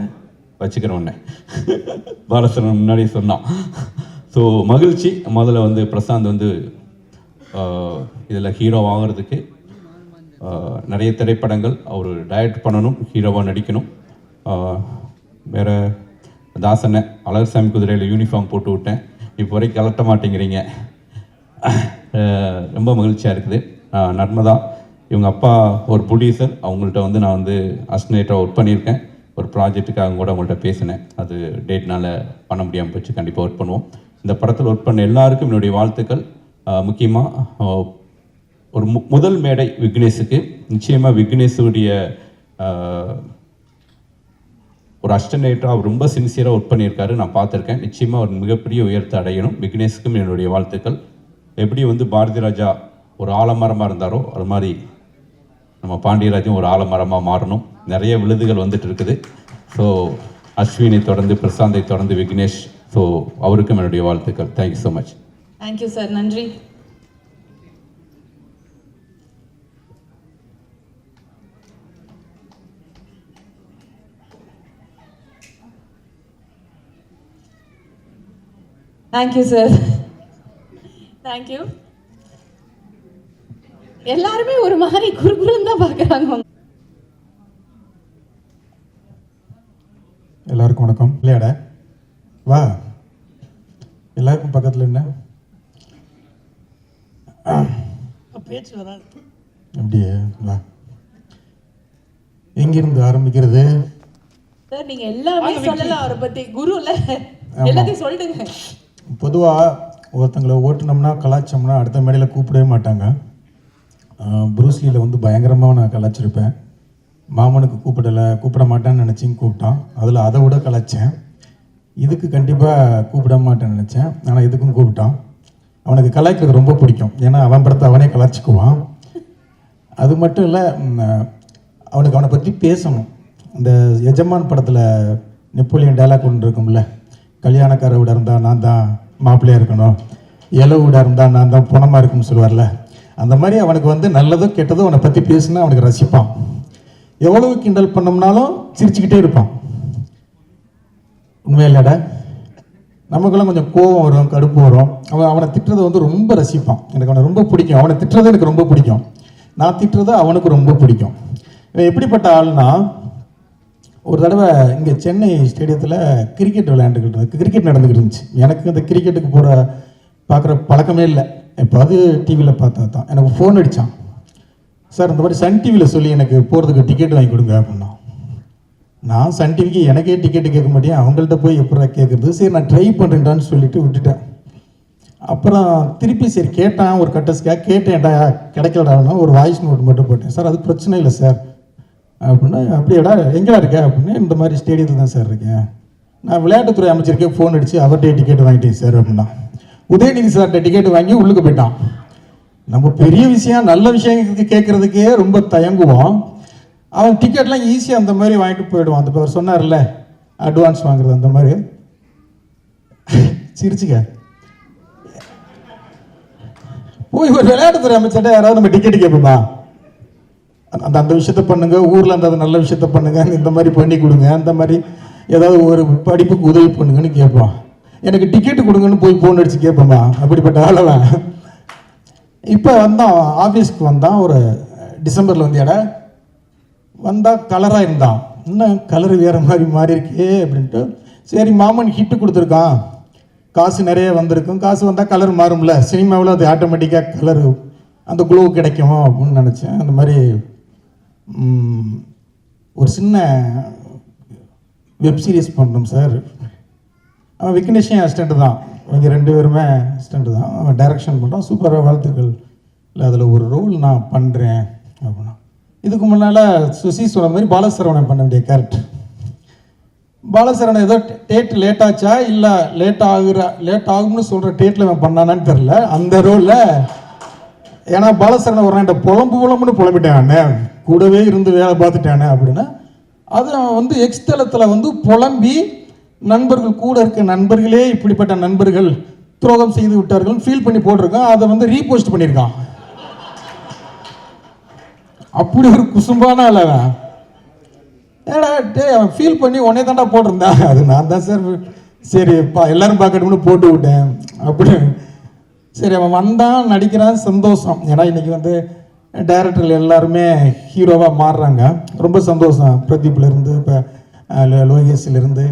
P: வச்சுக்கிறவனே பாலசரவன் முன்னாடி சொன்னான். ஸோ மகிழ்ச்சி. முதல்ல வந்து பிரசாந்த் வந்து இதில் ஹீரோ ஆகிறதுக்கு நிறைய திரைப்படங்கள் அவர் டைரக்ட் பண்ணணும், ஹீரோவாக நடிக்கணும். வேறு தாசனை அழகர்சாமி குதிரையில் யூனிஃபார்ம் போட்டு விட்டேன், இப்போ வரைக்கும் கலட்ட மாட்டேங்கிறீங்க. ரொம்ப மகிழ்ச்சியாக இருக்குது. நர்மதா, இவங்க அப்பா ஒரு ப்ரொடியூசர். அவங்கள்ட்ட வந்து நான் வந்து அசிஸ்டன்டாக ஒர்க் பண்ணியிருக்கேன். ஒரு ப்ராஜெக்ட்டுக்காக கூட அவங்கள்ட்ட பேசினேன். அது டேட்னால் பண்ண முடியாமல் போச்சு. கண்டிப்பாக ஒர்க் பண்ணுவோம். இந்த படத்தில் ஒர்க் பண்ண எல்லாருக்கும் என்னுடைய வாழ்த்துக்கள். முக்கியமாக ஒரு முதல் மேடை விக்னேஷுக்கு. நிச்சயமாக விக்னேஷுடைய ஒரு அசிஸ்டன்டாக அவர் ரொம்ப சின்சியராக ஒர்க் பண்ணியிருக்காரு. நான் பார்த்துருக்கேன். நிச்சயமாக ஒரு மிகப்பெரிய உயரத்தை அடையணும். விக்னேஷுக்கும் என்னுடைய வாழ்த்துக்கள். எப்படி வந்து பாரதி ராஜா ஒரு ஆலமரமாக இருந்தாரோ அது மாதிரி நம்ம பாண்டியராஜும் ஒரு ஆலமரமாக மாறணும். நிறைய விருதுகள் வந்துட்டு இருக்குது. ஸோ அஸ்வினை தொடர்ந்து, பிரசாந்தை தொடர்ந்து விக்னேஷ். ஸோ அவருக்கும் என்னுடைய வாழ்த்துக்கள். Thank you so much.
B: Thank you sir, நன்றி. Thank you sir, thank you. எல்லாருமே ஒரு மாதிரி குறுகுறுன்னு தான் பார்க்குறாங்க.
O: எல்லாருக்கும் வணக்கம். இல்லையாட வா, எல்லாருக்கும் பக்கத்தில் என்ன
J: பேச்சு வராது.
O: அப்படியே வா. எங்கிருந்து ஆரம்பிக்கிறது?
B: சார் நீங்க எல்லாமே சொல்லலாம் அவரை பத்தி. குருல எல்லாத்தையும் சொல்லிடுங்க.
O: பொதுவாக ஒருத்தங்களை ஓட்டுனோம்னா கலாச்சோம்னா அடுத்த மேடையில் கூப்பிடவே மாட்டாங்க. ப்ரூஸ்லியில் வந்து பயங்கரமாக நான் கலாச்சிருப்பேன். மாமனுக்கு கூப்பிட மாட்டேன்னு நினச்சிங்க கூப்பிட்டான். அதில் அதை விட கலாச்சேன். இதுக்கு கண்டிப்பாக கூப்பிட மாட்டேன்னு நினச்சேன், ஆனால் இதுக்கும் கூப்பிட்டான். அவனுக்கு கலாய்க்கிறது ரொம்ப பிடிக்கும், ஏன்னா அவன் படத்தை அவனே கலாச்சிக்குவான். அது மட்டும் இல்லை, அவனுக்கு அவனை பற்றி பேசணும். இந்த எஜமான் படத்தில் நெப்போலியன் டைலாக் ஒன்று இருக்கும்ல, கல்யாணக்கார வீடாக இருந்தால் நான் தான் மாப்பிள்ளையாக இருக்கணும், இலவு வீடாக இருந்தால் நான் தான் புணமாக இருக்குன்னு சொல்லுவார்ல. அந்த மாதிரி அவனுக்கு வந்து நல்லதோ கெட்டதோ அவனை பற்றி பேசுனா அவனுக்கு ரசிப்பான். எவ்வளவு கிண்டல் பண்ணோம்னாலும் சிரிச்சுக்கிட்டே இருப்பான். உண்மை இல்லைடா? நமக்கெல்லாம் கொஞ்சம் கோபம் வரும், கடுப்பு வரும். அவனை திட்டுறதை வந்து ரொம்ப ரசிப்பான். எனக்கு அவனை ரொம்ப பிடிக்கும். அவனை திட்டுறது எனக்கு ரொம்ப பிடிக்கும். நான் திட்டுறது அவனுக்கு ரொம்ப பிடிக்கும். இவன் எப்படிப்பட்ட ஆள்னா, ஒரு தடவை இங்கே சென்னை ஸ்டேடியத்தில் கிரிக்கெட் கிரிக்கெட் நடந்துக்கிட்டு இருந்துச்சு. எனக்கு இந்த கிரிக்கெட்டுக்கு பார்க்குற பழக்கமே இல்லை. எப்போது டிவியில் பார்த்தா தான். எனக்கு ஃபோன் அடித்தான். சார் இந்த மாதிரி சன் டிவியில் சொல்லி எனக்கு போகிறதுக்கு டிக்கெட் வாங்கி கொடுங்க அப்படின்னா. நான் சன் டிவிக்கு எனக்கே டிக்கெட்டு கேட்க மாட்டேன், அவங்கள்ட்ட போய் எப்படா கேட்குறது. சரி நான் ட்ரை பண்ணுறேன்டான்னு சொல்லிட்டு விட்டுட்டேன். அப்புறம் திருப்பி சரி கேட்டேன், ஒரு கட்டஸ்க்காக கேட்டேன்டா, கிடைக்கலடான்னா ஒரு வாய்ஸ் நோட் மட்டும் போட்டேன். சார் அது பிரச்சனை இல்லை சார் அப்படின்னா. அப்படியேடா எங்கடா இருக்கேன் அப்படின்னு. இந்த மாதிரி ஸ்டேடியத்தில் தான் சார் இருக்கேன், நான் விளையாட்டுத்துறை அமைச்சருக்கே ஃபோன் அடித்து அவர்கிட்டே டிக்கெட் வாங்கிட்டேன் சார் அப்படின்னா. உதயநிதி சார்கிட்ட டிக்கெட் வாங்கி உள்ளுக்கு போயிட்டான். நம்ம பெரிய விஷயம் நல்ல விஷயங்களுக்கு கேட்குறதுக்கே ரொம்ப தயங்குவோம். அவன் டிக்கெட்லாம் ஈஸியாக அந்த மாதிரி வாங்கிட்டு போயிடுவான். அந்த அவர் சொன்னார்ல அட்வான்ஸ் வாங்குறது, அந்த மாதிரி சிரிச்சுக்க போய் ஒரு விளையாட்டுத்துறை அமைச்சர்கிட்ட யாராவது நம்ம டிக்கெட்டு கேட்போமா? அந்த விஷயத்த பண்ணுங்க, ஊரில் அந்த நல்ல விஷயத்த பண்ணுங்க, இந்த மாதிரி பண்ணி கொடுங்க, அந்த மாதிரி ஏதாவது ஒரு படிப்புக்கு உதவி பண்ணுங்கன்னு கேட்பான். எனக்கு டிக்கெட்டு கொடுங்கன்னு போய் ஃபோன் அடித்து கேட்போமா? அப்படிப்பட்ட ஆளெல்லாம். இப்போ வந்தான், ஆஃபீஸ்க்கு வந்தான். ஒரு டிசம்பரில் வந்து இடம் வந்தால் கலராக இருந்தான். இன்னும் கலர் வேறு மாதிரி மாறி இருக்கே அப்படின்ட்டு. சரி மாமன் ஹிட்டு கொடுத்துருக்கான், காசு நிறைய வந்திருக்கும், காசு வந்தால் கலர் மாறும்ல, சினிமாவில் அது ஆட்டோமேட்டிக்காக கலர் அந்த க்ளோ கிடைக்கும் அப்படின்னு நினச்சேன். அந்த மாதிரி ஒரு சின்ன வெப் சீரிஸ் பண்ணோம் சார். அவன் விக்னேஷன் அசிஸ்டண்ட்டு தான், இவங்க 2 பேருமே அசிஸ்டண்ட்டு தான். அவன் டைரக்ஷன் பண்ணுறான், சூப்பராக வாழ்த்துக்கள். இல்லை அதில் ஒரு ரோல் நான் பண்ணுறேன் அப்படின்னா. இதுக்கு முன்னால் சுசி சொன்ன மாதிரி பாலசரவணன் பண்ண வேண்டிய கேரக்டர். பாலசரவணன் ஏதோ டேட் லேட் ஆச்சா இல்லை லேட் ஆகும்னு சொல்கிற டேட்டில் அவன் பண்ணானான்னு தெரில அந்த ரோலில். ஏன்னா பாலசரவணன் ஒரு நாள் புலம்புன்னு புலம்பிட்டானே, கூடவே இருந்து வேலை பார்த்துட்டானே அப்படின்னா. அது அவன் வந்து எக்ஸ்தலத்தில் வந்து புலம்பி நண்பர்கள் கூட இருக்க நண்பர்களே இப்படிப்பட்ட நண்பர்கள் துரோகம் செய்து விட்டார்கள் ஃபீல் பண்ணி போட்டிருக்கான். அதை வந்து ரீபோஸ்ட் பண்ணியிருக்கான். அப்படி ஒரு குசும்பான அவன். ஏடா டே அவன் ஃபீல் பண்ணி உடனே தாண்டா போட்டிருந்தான். அது நான் தான் சார், சரி எல்லாரும் பார்க்கணும்னு போட்டு விட்டேன் அப்படி. சரி அவன் வந்தான், நடிக்கிறான், சந்தோஷம். ஏன்னா இன்றைக்கி வந்து டைரக்டர்கள் எல்லாருமே ஹீரோவாக மாறுறாங்க, ரொம்ப சந்தோஷம். பிரதீப்லேருந்து இப்போ லோகேஷ்லேருந்து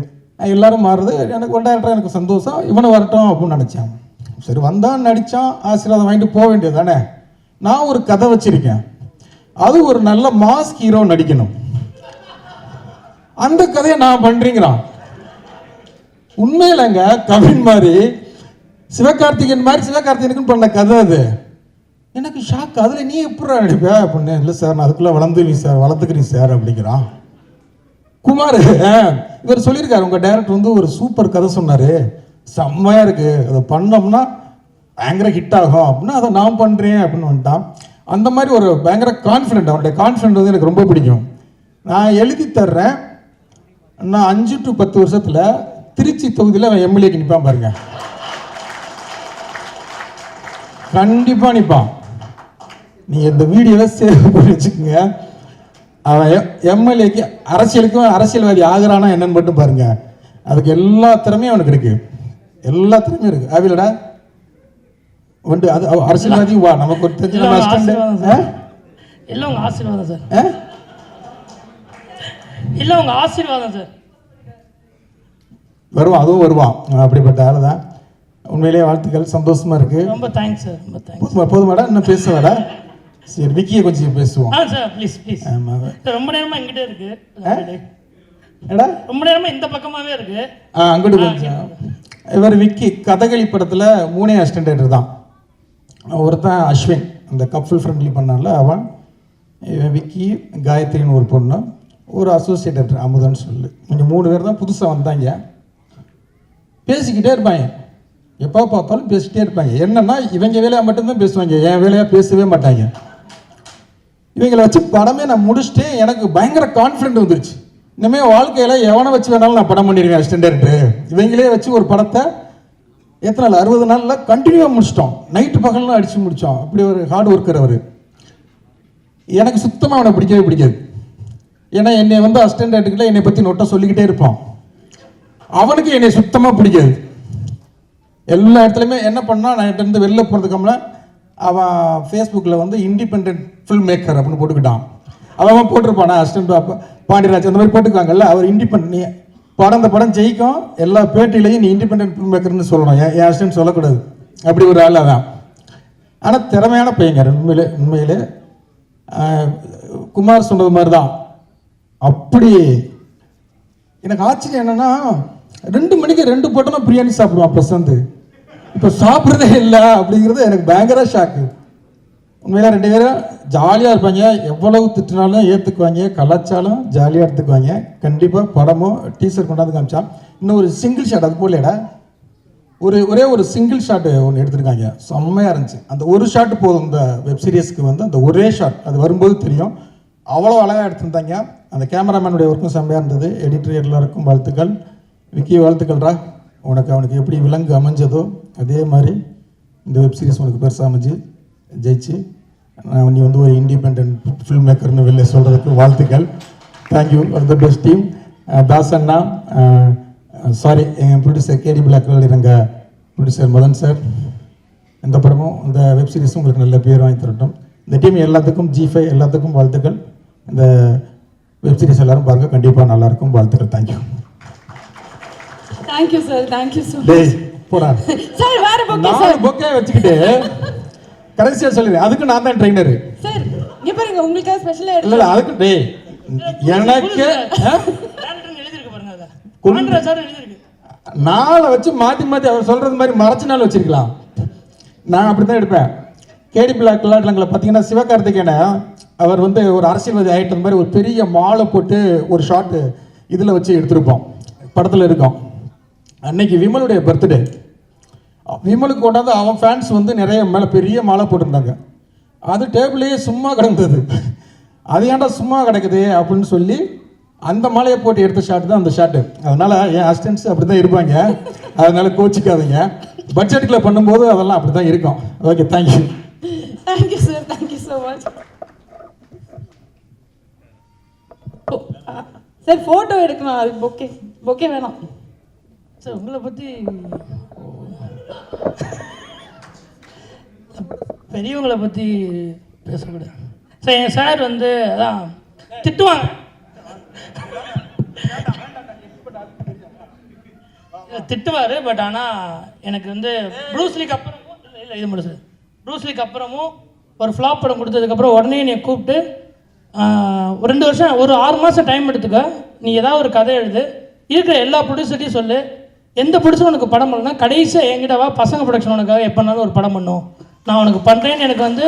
O: எல்லாரும் மாறுறது எனக்கு ஒரு டைரக்டராக எனக்கு சந்தோஷம். இவனை வரட்டும் அப்படின்னு நினச்சேன். சரி வந்தான், நடித்தான், ஆசீர்வாதம் வாங்கிட்டு போக வேண்டியது தானே. நான் ஒரு கதை வச்சுருக்கேன், அது ஒரு நல்ல மாஸ் ஹீரோ நடிக்கணும், அந்த கதையை நான் பண்ணுறீங்கிறான். உண்மையிலங்க கவின் மாதிரி சிவகார்த்திகேயன் மாதிரி சிவகார்த்திகேயனுக்குன்னு பண்ண கதை அது. எனக்கு ஷாக். அதில் நீ எப்படி நடிப்ப அப்படின்னு. இல்லை சார் நான் அதுக்குள்ளே வளர்த்துக்கிறீங்க சார் அப்படிங்கிறான். குமார் இவர் சொல்லியிருக்காரு, உங்கள் டைரக்டர் வந்து ஒரு சூப்பர் கதை சொன்னார், செம்மையாக இருக்குது, அதை பண்ணோம்னா
Q: பயங்கர ஹிட் ஆகும் அப்படின்னா அதை நான் பண்ணுறேன் அப்படின்னு வந்துட்டான். அந்த மாதிரி ஒரு பயங்கர கான்ஃபிடென்ட், அவனுடைய கான்ஃபிடென்ட் வந்து எனக்கு ரொம்ப பிடிக்கும். நான் எழுதி தர்றேன், நான் 5 to 10 வருஷத்தில் திருச்சி தொகுதியில் அவன் எம்எல்ஏக்கு நிற்பான் பாருங்க, கண்டிப்பாக நிற்பான். நீங்கள் இந்த வீடியோவை சேவ் பண்ணி வச்சுக்கோங்க. அவன் எம்எல்ஏக்கு அரசியலுக்கும் அரசியல்வாதி ஆகிறானா என்னன்னு மட்டும் பாருங்க. அதுக்கு எல்லா திறமையும் அவனுக்கு இருக்கு, எல்லா திறமையும் இருக்கு. ஆவிலடா வந்து அது அரசியல்வாதி வா, நமக்கு ஒரு தெரிஞ்ச
J: எல்லாம் உங்க ஆசீர்வாதம் சார், எல்லாம் உங்க ஆசீர்வாதம் சார்.
Q: வருவான், அதுவும் வருவான். அப்படிப்பட்ட ஆள் தான். உண்மையிலேயே வாழ்த்துக்கள், சந்தோஷமா இருக்கு.
J: ரொம்ப தேங்க்ஸ் சார், ரொம்ப தேங்க்ஸ்.
Q: போதுமாடா, இன்னும் பேசுவாடா? சரி, விக்கியை கொஞ்சம் பேசுவோம்.
J: Sir please please. ரொம்ப நேரமா எங்கிட்டே இருக்கு, ரொம்ப நேரமா இந்த பக்கமாவே இருக்கு.
Q: அங்கிட்டு கொஞ்சம். இவர் விக்கி கதகளி படத்தில் 3 அசிஸ்டன்ட் தான். ஒருத்தன் அஸ்வின், அந்த கப்புள் ஃப்ரெண்ட்லி பண்ணால அவன், விக்கி, காயத்ரின்னு ஒரு பொண்ணு, ஒரு அசோசியேட் அமுதன்னு சொல்லு. இங்கே 3 பேர் தான் புதுசாக வந்தாங்க. பேசிக்கிட்டே இருப்பாங்க, எப்போ பார்த்தாலும் பேசிக்கிட்டே இருப்பாங்க. என்னன்னா இவங்க வேலையாக மட்டும்தான் பேசுவாங்க, என் வேலையாக பேசவே மாட்டாங்க. இவங்களை வச்சு படமே நான் முடிச்சுட்டேன். எனக்கு பயங்கர கான்ஃபிடென்ட் வந்துருச்சு. இனிமேல் வாழ்க்கையில் எவனை வச்சு வேணாலும் நான் படம் பண்ணிடுவேன் அசிஸ்டன்ட் டைரக்டர். இவங்களே வச்சு ஒரு படத்தை எத்தனை நாள், 60 நாளில் கண்டினியூவாக முடிச்சிட்டோம். நைட்டு பகல்லாம் அடித்து முடித்தோம். அப்படி ஒரு ஹார்ட் ஒர்க்கர் அவர். எனக்கு சுத்தமாக அவனை பிடிக்கவே பிடிக்காது. ஏன்னா என்னை வந்து அசிஸ்டன்ட் டைரக்டர்ல என்னை பற்றி நோட்டை சொல்லிக்கிட்டே இருப்பான். அவனுக்கு என்னை சுத்தமாக பிடிக்காது. எல்லா இடத்துலையுமே என்ன பண்ணால் நான் இருந்து வெளில போகிறதுக்காமல அவன் ஃபேஸ்புக்கில் வந்து இண்டிபெண்ட் ஃபில்ம் மேக்கர் அப்படின்னு போட்டுக்கிட்டான். அவன் போட்டிருப்பானா அசிஸ்டன்ட் பாண்டியராஜ் அந்த மாதிரி போட்டுக்குவாங்கல்ல. அவர் இண்டிபெண்ட், நீ படம் இந்த படம் ஜெயிக்கும், எல்லா பேட்டிலையும் நீ இண்டிபெண்ட் ஃபில்ம் மேக்கர்னு சொல்லணும், என் அசிஸ்டன்ட் சொல்லக்கூடாது. அப்படி ஒரு ஆள் அதான். ஆனால் திறமையான பையங்க உண்மையிலே. குமார் சொன்னது மாதிரி தான். அப்படி எனக்கு ஆச்சரியம் என்னன்னா, 2 மணிக்கு 2 போட்டோன்னா பிரியாணி சாப்பிடுவான் பிரசாந்த். இப்போ சாப்பிட்றதே இல்லை அப்படிங்கிறது எனக்கு பயங்கர ஷாக்கு. உண்மையில 2 பேரும் ஜாலியாக இருப்பாங்க. எவ்வளவு திட்டினாலும் ஏற்றுக்குவாங்க, கலாச்சாரம் ஜாலியாக எடுத்துக்குவாங்க. கண்டிப்பாக படமோ டீசர் கொண்டாந்து காமிச்சா இன்னும் ஒரு சிங்கிள் ஷாட், அது போலடா ஒரே ஒரு சிங்கிள் ஷாட்டு ஒன்று எடுத்திருக்காங்க, செம்மையாக இருந்துச்சு. அந்த ஒரு ஷாட்டு போதும் இந்த வெப் சீரிஸ்க்கு வந்து. அந்த ஒரே ஷாட் அது வரும்போது தெரியும், அவ்வளோ அழகாக எடுத்திருந்தாங்க. அந்த கேமராமேனுடைய ஒர்க்கும் செம்மையாக இருந்தது. எடிட்டர் எல்லாருக்கும் வாழ்த்துக்கள். விக்கி வாழ்த்துக்கள்ரா. அவனுக்கு எப்படி விலங்கு அமைஞ்சதோ அதே மாதிரி இந்த வெப் சீரிஸ் உனக்கு பெருசாக அமைஞ்சு ஜெயிச்சு நீ வந்து ஒரு இண்டிபெண்ட் ஃபில்ம் மேக்கர்னு வெளில சொல்கிறதுக்கு வாழ்த்துக்கள். Thank you, the best team. தாசண்ணா, சாரி, எங்கள் ப்ரொடியூசர் கேடி பிளாக்கள், எங்கள் ப்ரொடியூசர் மதன் சார். இந்த படமும் இந்த வெப் சீரிஸும் உங்களுக்கு நல்ல பேர் வாங்கி தரட்டும். இந்த டீம் எல்லாத்துக்கும், G5 எல்லாத்துக்கும் வாழ்த்துக்கள். இந்த வெப் சீரிஸ் எல்லாரும் பாருங்கள், கண்டிப்பாக நல்லாயிருக்கும். வாழ்த்துக்கள். Thank you.
B: Thank you sir, thank you so much.
Q: டேய் போடா
B: சார், வேற பொக்கே
Q: சார். 4 பொக்கே வச்சுக்கிட்டு கடைசியாக சொல்லிடுறேன், அதுக்கு நான் தான் ட்ரெயினரு
B: சார். இங்க பாருங்க, உங்களுக்காக ஸ்பெஷலா
Q: இல்லை இல்லை, அதுக்கு டேய் எனக்கு நாளை வச்சு மாற்றி அவர் சொல்கிறது மாதிரி மறைச்ச நாள் வச்சிருக்கலாம். நான் அப்படி தான் எடுப்பேன். கேடி பிளாக் விளையாட்டுலங்களை பார்த்தீங்கன்னா சிவகார்த்திகேயனை அவர் வந்து ஒரு அரசியல்வாதி ஆகிட்ட மாதிரி ஒரு பெரிய மாலை போட்டு ஒரு ஷாட்டு இதில் வச்சு எடுத்திருப்போம், படத்தில் இருக்கோம். அன்னைக்கு விமலுடைய பர்த்டே. விமலுக்கு கொண்டாந்து அவன் ஃபேன்ஸ் வந்து நிறைய மேலே பெரிய மாலை போட்டிருந்தாங்க. அது டேபிளையே சும்மா கிடந்தது. அது ஏன்டா சும்மா கிடக்குது அப்படின்னு சொல்லி அந்த மாலையை போட்டு எடுத்த ஷாட்டு தான் அந்த ஷாட்டு. அதனால் என் அசிஸ்டன்ட்ஸ் அப்படி தான் இருப்பாங்க, அதனால் கோச்சிக்காதீங்க. பட்ஜெட்டில் பண்ணும்போது அதெல்லாம் அப்படி தான் இருக்கும். Okay, thank you.
B: Thank you sir, thank you so much. Sir photo எடுக்கணும், அது பொக்கே வேணாம்
J: சார். உங்களை பற்றி பெரியவங்களை பற்றி பேசக்கூடாது சார். என் சார் வந்து அதான் திட்டுவாங்க, திட்டுவார். பட் ஆனால் எனக்கு வந்து ப்ரூஸ்லிக்கு அப்புறமும் இல்லை இது முடிச்சு ப்ரூஸ்லிக்கு அப்புறமும் ஒரு ஃப்ளாப் படம் கொடுத்ததுக்கப்புறம் உடனே என்னை கூப்பிட்டு ஒரு 2 வருஷம், ஒரு 6 மாதம் டைம் எடுத்துக்க, நீ ஏதாவது ஒரு கதை எழுது, இருக்கிற எல்லா ப்ரொடியூசர்ட்டையும் சொல்லு, எந்த ப்ரொடியூசரும் உனக்கு படம் பண்ணலன்னா கடைசியாக என்கிட்ட வா, பசங்க ப்ரொடக்ஷன் உனக்காக எப்போனாலும் ஒரு படம் பண்ணும், நான் உனக்கு பண்ணுறேன்னு எனக்கு வந்து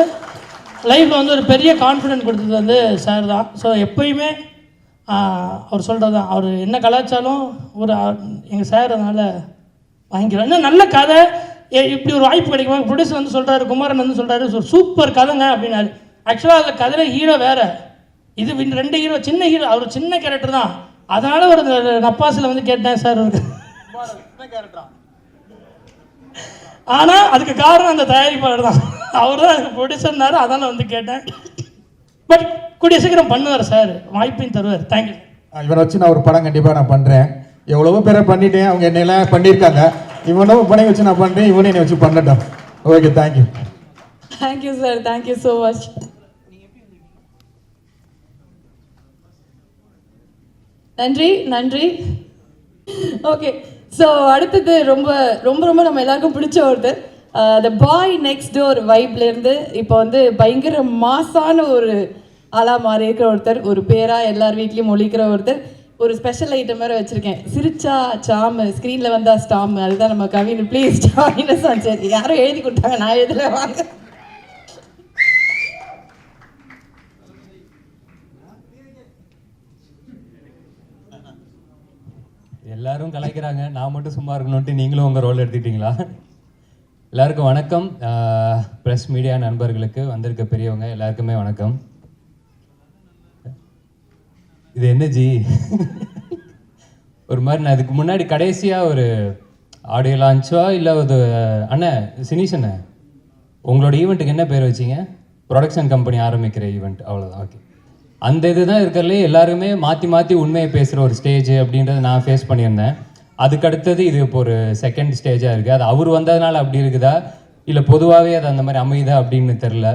J: லைஃப்பில் வந்து ஒரு பெரிய கான்ஃபிடென்ட் கொடுத்தது வந்து சார் தான். ஸோ எப்போயுமே அவர் சொல்கிறது தான், அவர் என்ன கலாச்சாரம் ஒரு எங்கள் சார் அதனால் வாங்கிக்கிறோம். இன்னும் நல்ல கதை இப்படி ஒரு வாய்ப்பு கிடைக்குமா? ப்ரொடியூசர் வந்து சொல்கிறாரு, குமாரன் வந்து சொல்கிறாரு, சூப்பர் கதைங்க அப்படின்னாரு. ஆக்சுவலாக அந்த கதையில் ஹீரோ வேறு, இது 2 ஹீரோ, சின்ன ஹீரோ, அவர் சின்ன கேரக்டர் தான். அதனால் ஒரு நப்பாசில் வந்து கேட்டேன் சார் ஒரு கேரக்டரா, ஆனால் அதுக்கு காரணம் அந்த தயாரிப்பாளர் தான், அவர் தான் அதுக்கு ப்ரொடியூசர்னாரு. அதனால் வந்து கேட்டேன். பட் கூடிய சீக்கிரம் பண்ணுவார் சார், வாய்ப்பையும் தருவார். தேங்க்யூ.
Q: இவனை வச்சு நான் ஒரு படம் கண்டிப்பாக நான் பண்ணுறேன். எவ்வளவோ பேரை பண்ணிட்டேன், அவங்க என்னெல்லாம் பண்ணியிருக்காங்க. இவனும் பணி வச்சு நான் பண்ணுறேன், இவனை என்னை வச்சு பண்ணட்டும். Okay, thank you.
B: Thank you sir, thank you so much. நன்றி நன்றி. ஓகே, ஸோ அடுத்தது ரொம்ப ரொம்ப ரொம்ப நம்ம எல்லாருக்கும் பிடிச்ச ஒருத்தர், த பாய் நெக்ஸ்ட் டோர் வைப்லேருந்து இப்போ வந்து பயங்கர மாசான ஒரு ஆளாக மாறி இருக்கிற ஒருத்தர், ஒரு பேராக எல்லார் வீட்லேயும் ஒழிக்கிற ஒருத்தர். ஒரு ஸ்பெஷல் ஐட்டம் வேறு வச்சுருக்கேன், சிரிச்சா சாமு, ஸ்க்ரீனில் வந்தால் ஸ்டாமு. அதுதான் நம்ம Kavin. Please join us on stage. யாரும் எழுதி கொடுத்தாங்க, நான் எழுதல. வாங்க.
R: எல்லாரும் கலாய்க்கிறாங்க, நான் மட்டும் சும்மா இருக்கணும்ட்டு நீங்களும் உங்கள் ரோல் எடுத்துக்கிட்டீங்களா? எல்லாருக்கும் வணக்கம். ப்ரெஸ் மீடியா நண்பர்களுக்கு, வந்திருக்க பெரியவங்க எல்லாருக்குமே வணக்கம். இது என்ன ஜி ஒரு மாதிரி, நான் இதுக்கு முன்னாடி கடைசியாக ஒரு ஆடியோ லான்ச்சோ இல்லை ஒரு அண்ணன் சினிஷ் அண்ணன், உங்களோட ஈவெண்ட்டுக்கு என்ன பேர் வச்சிங்க? ப்ரொடக்ஷன் கம்பெனி ஆரம்பிக்கிற ஈவெண்ட், அவ்வளோதான். ஓகே, அந்த இது தான் இருக்கிறதுலே எல்லாருமே மாற்றி மாற்றி உண்மையை பேசுகிற ஒரு ஸ்டேஜ் அப்படின்றத நான் ஃபேஸ் பண்ணியிருந்தேன். அதுக்கு அடுத்தது இது இப்போ ஒரு செகண்ட் ஸ்டேஜாக இருக்குது. அது அவர் வந்ததுனால அப்படி இருக்குதா இல்லை பொதுவாகவே அது அந்த மாதிரி அமையுதா அப்படின்னு தெரில.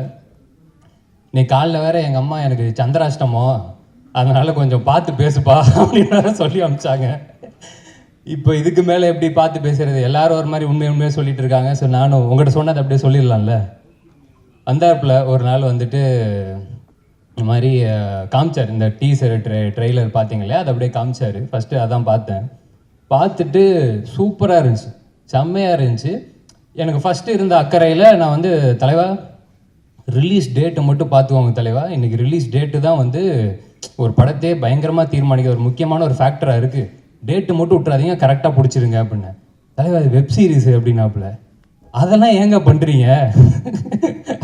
R: இன்னைக்கு காலைல வேறு எங்கள் அம்மா எனக்கு சந்திராஷ்டமோ, அதனால் கொஞ்சம் பார்த்து பேசுப்பா அப்படின்னு சொல்லி அனுப்பிச்சாங்க. இப்போ இதுக்கு மேலே எப்படி பார்த்து பேசுகிறது? எல்லாரும் ஒரு மாதிரி உண்மையாக சொல்லிட்டு இருக்காங்க. ஸோ நானும் உங்கள்கிட்ட சொன்னதை அப்படியே சொல்லிடலாம்ல. வந்தாப்பில் ஒரு நாள் வந்துட்டு இந்த மாதிரி காமிச்சார், இந்த டீசர் ட்ரெய்லர் பார்த்தீங்களே, அதை அப்படியே காமிச்சார். ஃபஸ்ட்டு அதான் பார்த்தேன். பார்த்துட்டு சூப்பராக இருந்துச்சு, செம்மையாக இருந்துச்சு. எனக்கு ஃபஸ்ட்டு இருந்த அக்கறையில் நான் வந்து, தலைவா ரிலீஸ் டேட்டை மட்டும் பார்த்துக்கோங்க தலைவா, இன்றைக்கி ரிலீஸ் டேட்டு தான் வந்து ஒரு படத்தையே பயங்கரமாக தீர்மானிக்க ஒரு முக்கியமான ஒரு ஃபேக்டராக இருக்குது. டேட்டு மட்டும் விட்றாதீங்க, கரெக்டாக பிடிச்சிருங்க அப்படின்னு. தலைவா அது வெப் சீரிஸு அப்படின்னாப்புல. அதெல்லாம் ஏங்க பண்ணுறீங்க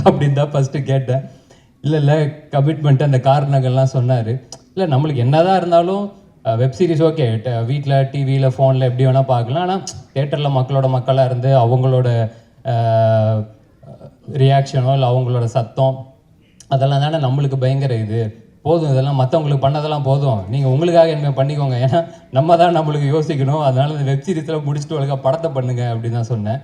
R: அப்படின்னு தான் ஃபஸ்ட்டு கேட்டேன். இல்லை கமிட்மெண்ட்டு அந்த காரணங்கள்லாம் சொன்னார். இல்லை நம்மளுக்கு என்னதான் இருந்தாலும் வெப் சீரிஸ் ஓகே, வீட்டில் டிவியில் ஃபோனில் எப்படி வேணால் பார்க்கலாம். ஆனால் தேட்டரில் மக்களாக இருந்து அவங்களோட ரியாக்ஷனோ இல்லை அவங்களோட சத்தம் அதெல்லாம் தானே நம்மளுக்கு பயங்கர இது. போதும், இதெல்லாம் மற்றவங்களுக்கு பண்ணதெல்லாம் போதும், நீங்கள் உங்களுக்காக என்ன பண்ணிக்கோங்க, ஏன்னா நம்ம தான் நம்மளுக்கு யோசிக்கணும். அதனால இந்த வெப் சீரிஸில் முடிச்சுட்டு ஒழுங்காக படத்தை பண்ணுங்க அப்படின்னு தான் சொன்னேன்.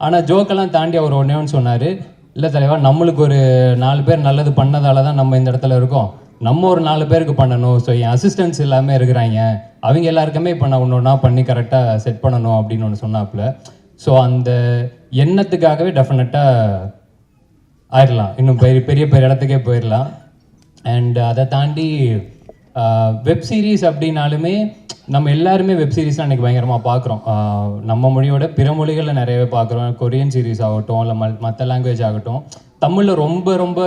R: ஆனால் ஜோக்கெல்லாம் தாண்டி அவர் ஒன்றே ஒன்று சொன்னார், இல்லை தலைவா நம்மளுக்கு ஒரு 4 பேர் நல்லது பண்ணதால தான் நம்ம இந்த இடத்துல இருக்கோம், நம்ம ஒரு 4 பேருக்கு பண்ணணும். ஸோ என் அசிஸ்டன்ஸ் எல்லாமே இருக்கிறாங்க, அவங்க எல்லாருக்குமே இப்போ நான் ஒன்று பண்ணி கரெக்டாக செட் பண்ணணும் அப்படின்னு ஒன்று சொன்னாப்புல. ஸோ அந்த எண்ணத்துக்காகவே டெஃபினட்டாக ஆயிடலாம், இன்னும் பெரிய இடத்துக்கே போயிடலாம். அண்ட் அதை தாண்டி வெப் சீரிஸ் அப்படின்னாலுமே நம்ம எல்லாருமே வெப் சீரிஸ்லாம் இன்றைக்கி பயங்கரமாக பார்க்குறோம். நம்ம மொழியோட பிற மொழிகளில் நிறையவே பார்க்குறோம். கொரியன் சீரிஸ் ஆகட்டும், இல்லை மற்ற லாங்குவேஜ் ஆகட்டும். தமிழில் ரொம்ப ரொம்ப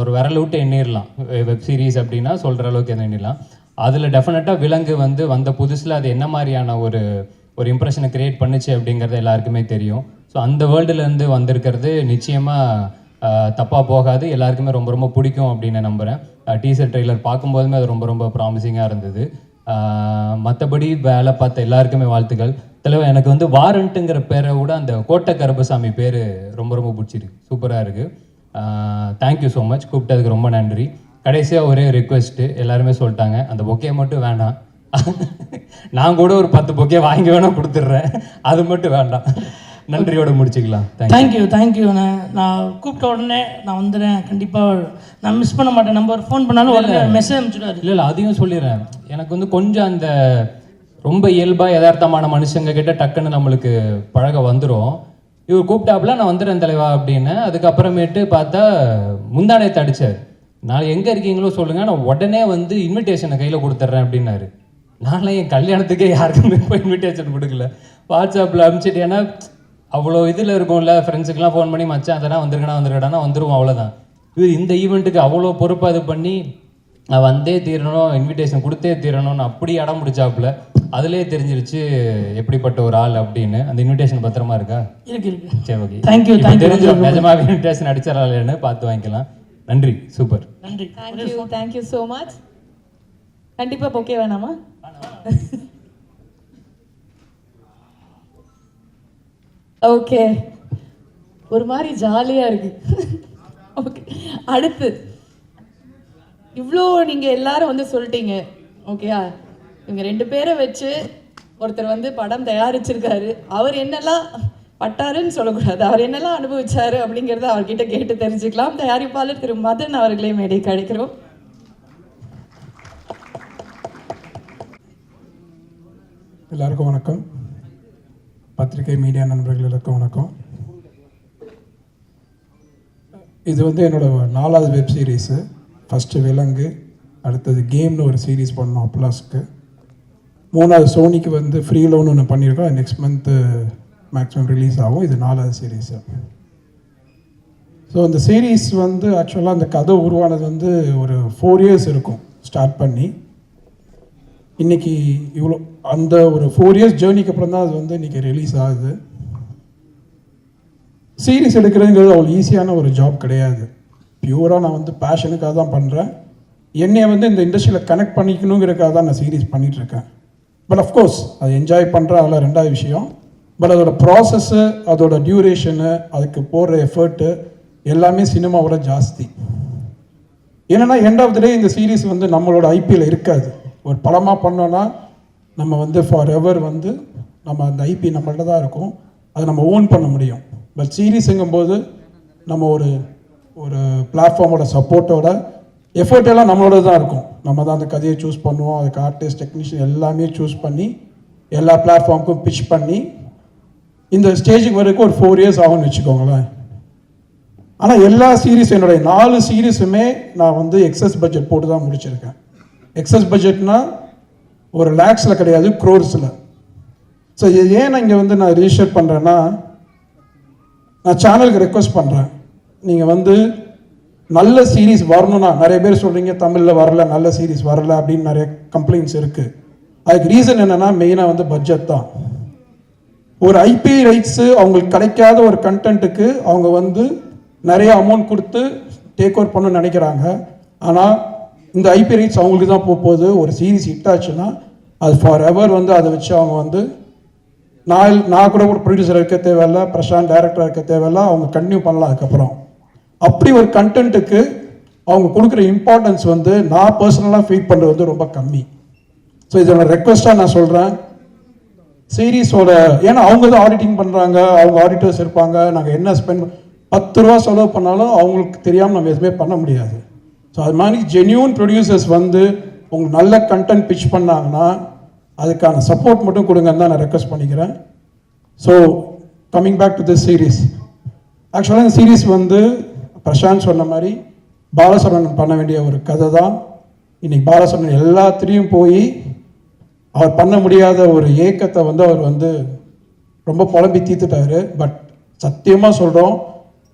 R: ஒரு விரல் விட்டு எண்ணிடலாம் வெப் சீரிஸ் அப்படின்னா, சொல்கிற அளவுக்கு எண்ணிடலாம். அதில் டெஃபினட்டாக விலங்கு வந்து வந்த புதுசில் அது என்ன மாதிரியான ஒரு இம்ப்ரெஷனை க்ரியேட் பண்ணுச்சு அப்படிங்கிறது எல்லாருக்குமே தெரியும். ஸோ அந்த வேர்ல்டுலேருந்து வந்திருக்கிறது நிச்சயமாக தப்பாக போகாது, எல்லாருக்குமே ரொம்ப ரொம்ப பிடிக்கும் அப்படின்னு நம்புகிறேன். டீசர் ட்ரெய்லர் பார்க்கும்போதுமே அது ரொம்ப ரொம்ப ப்ராமிசிங்காக இருந்தது. மற்றபடி வேலை பார்த்த எல்லாருக்குமே வாழ்த்துக்கள். தலைவர் எனக்கு வந்து வாரண்ட்டுங்கிற பேரை விட அந்த கோட்டை கருப்பசாமி பேர் ரொம்ப ரொம்ப பிடிச்சிருக்கு, சூப்பராக இருக்குது. தேங்க்யூ ஸோ மச், கூப்பிட்டதுக்கு ரொம்ப நன்றி. கடைசியாக ஒரே ரெக்வெஸ்ட்டு, எல்லாருமே சொல்லிட்டாங்க அந்த பொக்கே மட்டும் வேண்டாம், நான் கூட ஒரு 10 பொக்கே வாங்கி வேணால் கொடுத்துட்றேன், அது மட்டும் வேண்டாம். நன்றியோட முடிச்சுக்கலாம்.
J: தேங்க்யூ. நான் கூப்பிட்ட உடனே நான் வந்துடுறேன், கண்டிப்பாக நான் மிஸ் பண்ண மாட்டேன். நம்பர் ஃபோன் பண்ணாலும் உடனே மெசேஜ் அனுப்பிச்சுடாரு.
R: இல்லை அதையும் சொல்லிடுறேன். எனக்கு வந்து கொஞ்சம் அந்த ரொம்ப இயல்பாக யதார்த்தமான மனுஷங்க கிட்ட டக்குன்னு நம்மளுக்கு பழக வந்துடும். இவர் கூப்பிட்டாப்புல நான் வந்துடுறேன் தலைவா அப்படின்னு. அதுக்கப்புறமேட்டு பார்த்தா முந்தானத்தை அடித்தார். நான் எங்கே இருக்கீங்களோ சொல்லுங்கள், நான் உடனே வந்து இன்விடேஷனை கையில் கொடுத்துட்றேன் அப்படின்னாரு. நான்லாம் என் கல்யாணத்துக்கே யாருக்குமே இப்போ இன்விடேஷன் கொடுக்கல, வாட்ஸ்அப்பில் அனுப்பிச்சிட்டு. ஏன்னா அவ்வளோ இதில் இருக்கும்ல, ஃப்ரெண்ட்ஸுக்கெலாம் ஃபோன் பண்ணி மச்சான் அதெல்லாம் வந்துருக்கடா வந்துருவோம், அவ்வளோதான். இவர் இந்த ஈவெண்ட்டுக்கு அவ்வளோ பொறுப்பாக இது பண்ணி நான் வந்தே தீரணும், இன்விடேஷன் கொடுத்தே தீரணும்னு அப்படி அடம் பிடிச்சாப்புல. அதுலேயே தெரிஞ்சிருச்சு எப்படிப்பட்ட ஒரு ஆள் அப்படின்னு. அந்த இன்விடேஷன் பத்திரமா இருக்கா?
J: இருக்கு இருக்கு.
R: சரி, ஓகே.
J: தேங்க்யூ.
R: தெரிஞ்சிடும் நிஜமாவே இன்விடேஷன் அடிச்சிடலான்னு பார்த்து வாங்கிக்கலாம். நன்றி, சூப்பர்.
J: நன்றி.
B: Thank you so much. கண்டிப்பாக பொக்கே வேணாமா? ஓகே, ஒரு மாதிரி ஜாலியாக இருக்கு. ஓகே, அடுத்து இவ்வளோ நீங்கள் எல்லாரும் வந்து சொல்லிட்டீங்க. ஓகேயா, இவங்க 2 பேரை வச்சு ஒருத்தர் வந்து படம் தயாரிச்சிருக்காரு. அவர் என்னெல்லாம் பட்டாருன்னு சொல்லக்கூடாது, அவர் என்னெல்லாம் அனுபவிச்சாரு அப்படிங்கிறத அவர்கிட்ட கேட்டு தெரிஞ்சுக்கலாம். தயாரிப்பாளர் திரு மதன் அவர்களே மேடைக்கு அழைக்கிறோம்.
Q: எல்லாருக்கும் வணக்கம். பத்திரிகை மீடியா நண்பர்கள் எல்லாருக்கும் வணக்கம். இது வந்து என்னோட 4வது வெப் சீரிஸு. ஃபஸ்ட்டு விலங்கு, அடுத்தது கேம்னு ஒரு சீரீஸ் பண்ணோம் அப்லாஸ்க்கு. 3வது சோனிக்கு வந்து ஃப்ரீ லோன் ஒன்று பண்ணியிருக்கோம். நெக்ஸ்ட் மந்த்து மேக்ஸிமம் ரிலீஸ் ஆகும். இது 4வது சீரீஸு. ஸோ அந்த சீரீஸ் வந்து ஆக்சுவலாக அந்த கதை உருவானது வந்து ஒரு 4 இயர்ஸ் இருக்கும் ஸ்டார்ட் பண்ணி. இன்றைக்கி இவ்வளோ அந்த ஒரு 4 இயர்ஸ் ஜேர்னிக்கு அப்புறம் தான் அது வந்து இன்றைக்கி ரிலீஸ் ஆகுது. சீரீஸ் எடுக்கிறதுங்கிறது அவ்வளோ ஈஸியான ஒரு ஜாப் கிடையாது. பியூராக நான் வந்து பேஷனுக்காக தான் பண்ணுறேன். என்னையை வந்து இந்த இண்டஸ்ட்ரியில் கனெக்ட் பண்ணிக்கணுங்கிறதுக்காக தான் நான் சீரீஸ் பண்ணிகிட்ருக்கேன். பட் அஃப்கோர்ஸ் அது என்ஜாய் பண்ணுற அதில் 2வது விஷயம். பட் அதோட ப்ராசஸ்ஸு, அதோட டியூரேஷனு, அதுக்கு போடுற எஃபர்ட்டு எல்லாமே சினிமாவோட ஜாஸ்தி. ஏன்னா எண்ட் ஆஃப் த டே இந்த சீரீஸ் வந்து நம்மளோட ஐபியில் இருக்காது. ஒரு படமாக பண்ணோன்னா நம்ம வந்து ஃபார் எவர் வந்து நம்ம அந்த ஐபி நம்மள்ட்ட தான் இருக்கும், அதை நம்ம ஓன் பண்ண முடியும். பட் சீரீஸுங்கும்போது நம்ம ஒரு ஒரு பிளாட்ஃபார்மோட சப்போர்ட்டோட எஃபர்ட் எல்லாம் நம்மளோட தான் இருக்கும். நம்ம தான் அந்த கதையை சூஸ் பண்ணுவோம், அதுக்கு ஆர்டிஸ்ட் டெக்னீஷியன் எல்லாமே சூஸ் பண்ணி எல்லா பிளாட்ஃபார்முக்கும் பிச் பண்ணி இந்த ஸ்டேஜுக்கு வரைக்கும் ஒரு 4 இயர்ஸ் ஆகும்னு வச்சுக்கோங்களேன். ஆனால் எல்லா சீரீஸ் என்னுடைய 4 சீரீஸுமே நான் வந்து எக்ஸஸ் பட்ஜெட் போட்டு தான் முடிச்சிருக்கேன். எக்ஸஸ் பட்ஜெட்னா ஒரு லேக்ஸில் கிடையாது, க்ரோர்ஸில். ஸோ இது ஏன் நான் இங்கே வந்து நான் ரிஜிஸ்டர் பண்ணுறேன்னா, நான் சேனலுக்கு ரெக்வஸ்ட் பண்ணுறேன், நீங்கள் வந்து நல்ல சீரீஸ் வரணும்னா, நிறைய பேர் சொல்கிறீங்க தமிழில் வரல, நல்ல சீரீஸ் வரல அப்படின்னு நிறைய கம்ப்ளைண்ட்ஸ் இருக்குது. அதுக்கு ரீசன் என்னென்னா மெயினாக வந்து பட்ஜெட் தான். ஒரு ஐபி ரைட்ஸு அவங்களுக்கு கிடைக்காத ஒரு கண்டென்ட்டுக்கு அவங்க வந்து நிறைய அமௌண்ட் கொடுத்து டேக் ஓவர் பண்ணணும்னு நினைக்கிறாங்க. ஆனால் இந்த ஐபி ரைட்ஸ் அவங்களுக்கு தான் போகுது. ஒரு சீரீஸ் ஹிட் ஆச்சுன்னா அது ஃபார் எவர் வந்து அதை வச்சு அவங்க வந்து நான் கூட ஒரு ப்ரொடியூசர் இருக்க தேவையில்ல, பிரசாந்த் டைரக்டராக இருக்க தேவையில்ல, அவங்க கண்டினியூ பண்ணலாம். அதுக்கப்புறம் அப்படி ஒரு கண்டென்ட்டுக்கு அவங்க கொடுக்குற இம்பார்ட்டன்ஸ் வந்து நான் பர்சனலாக ஃபீல் பண்ணுறது வந்து ரொம்ப கம்மி. ஸோ இதோட ரெக்வஸ்ட்டாக நான் சொல்கிறேன், சீரீஸோட, ஏன்னா அவங்க தான் ஆடிட்டிங் பண்ணுறாங்க, அவங்க ஆடிட்டர்ஸ் இருப்பாங்க. நாங்கள் என்ன ஸ்பெண்ட் 10 ரூபா செலவு பண்ணாலும் அவங்களுக்கு தெரியாமல் நம்ம எதுவுமே பண்ண முடியாது. ஸோ அது மாதிரி ஜென்யூன் ப்ரொடியூசர்ஸ் வந்து உங்களுக்கு நல்ல கண்டென்ட் பிச் பண்ணாங்கன்னா அதுக்கான சப்போர்ட் மட்டும் கொடுங்கன்னு தான் நான் ரெக்வஸ்ட் பண்ணிக்கிறேன். So coming back to this series, ஆக்சுவலாக இந்த சீரீஸ் வந்து பிரசாந்த் சொன்ன மாதிரி பாலசரவணன் பண்ண வேண்டிய ஒரு கதை தான். இன்றைக்கி பாலசரவணன் எல்லாத்துலேயும் போய் அவர் பண்ண முடியாத ஒரு ஏக்கத்தை வந்து அவர் வந்து ரொம்ப புலம்பி தீர்த்துட்டாரு. பட் சத்தியமாக சொல்கிறோம்,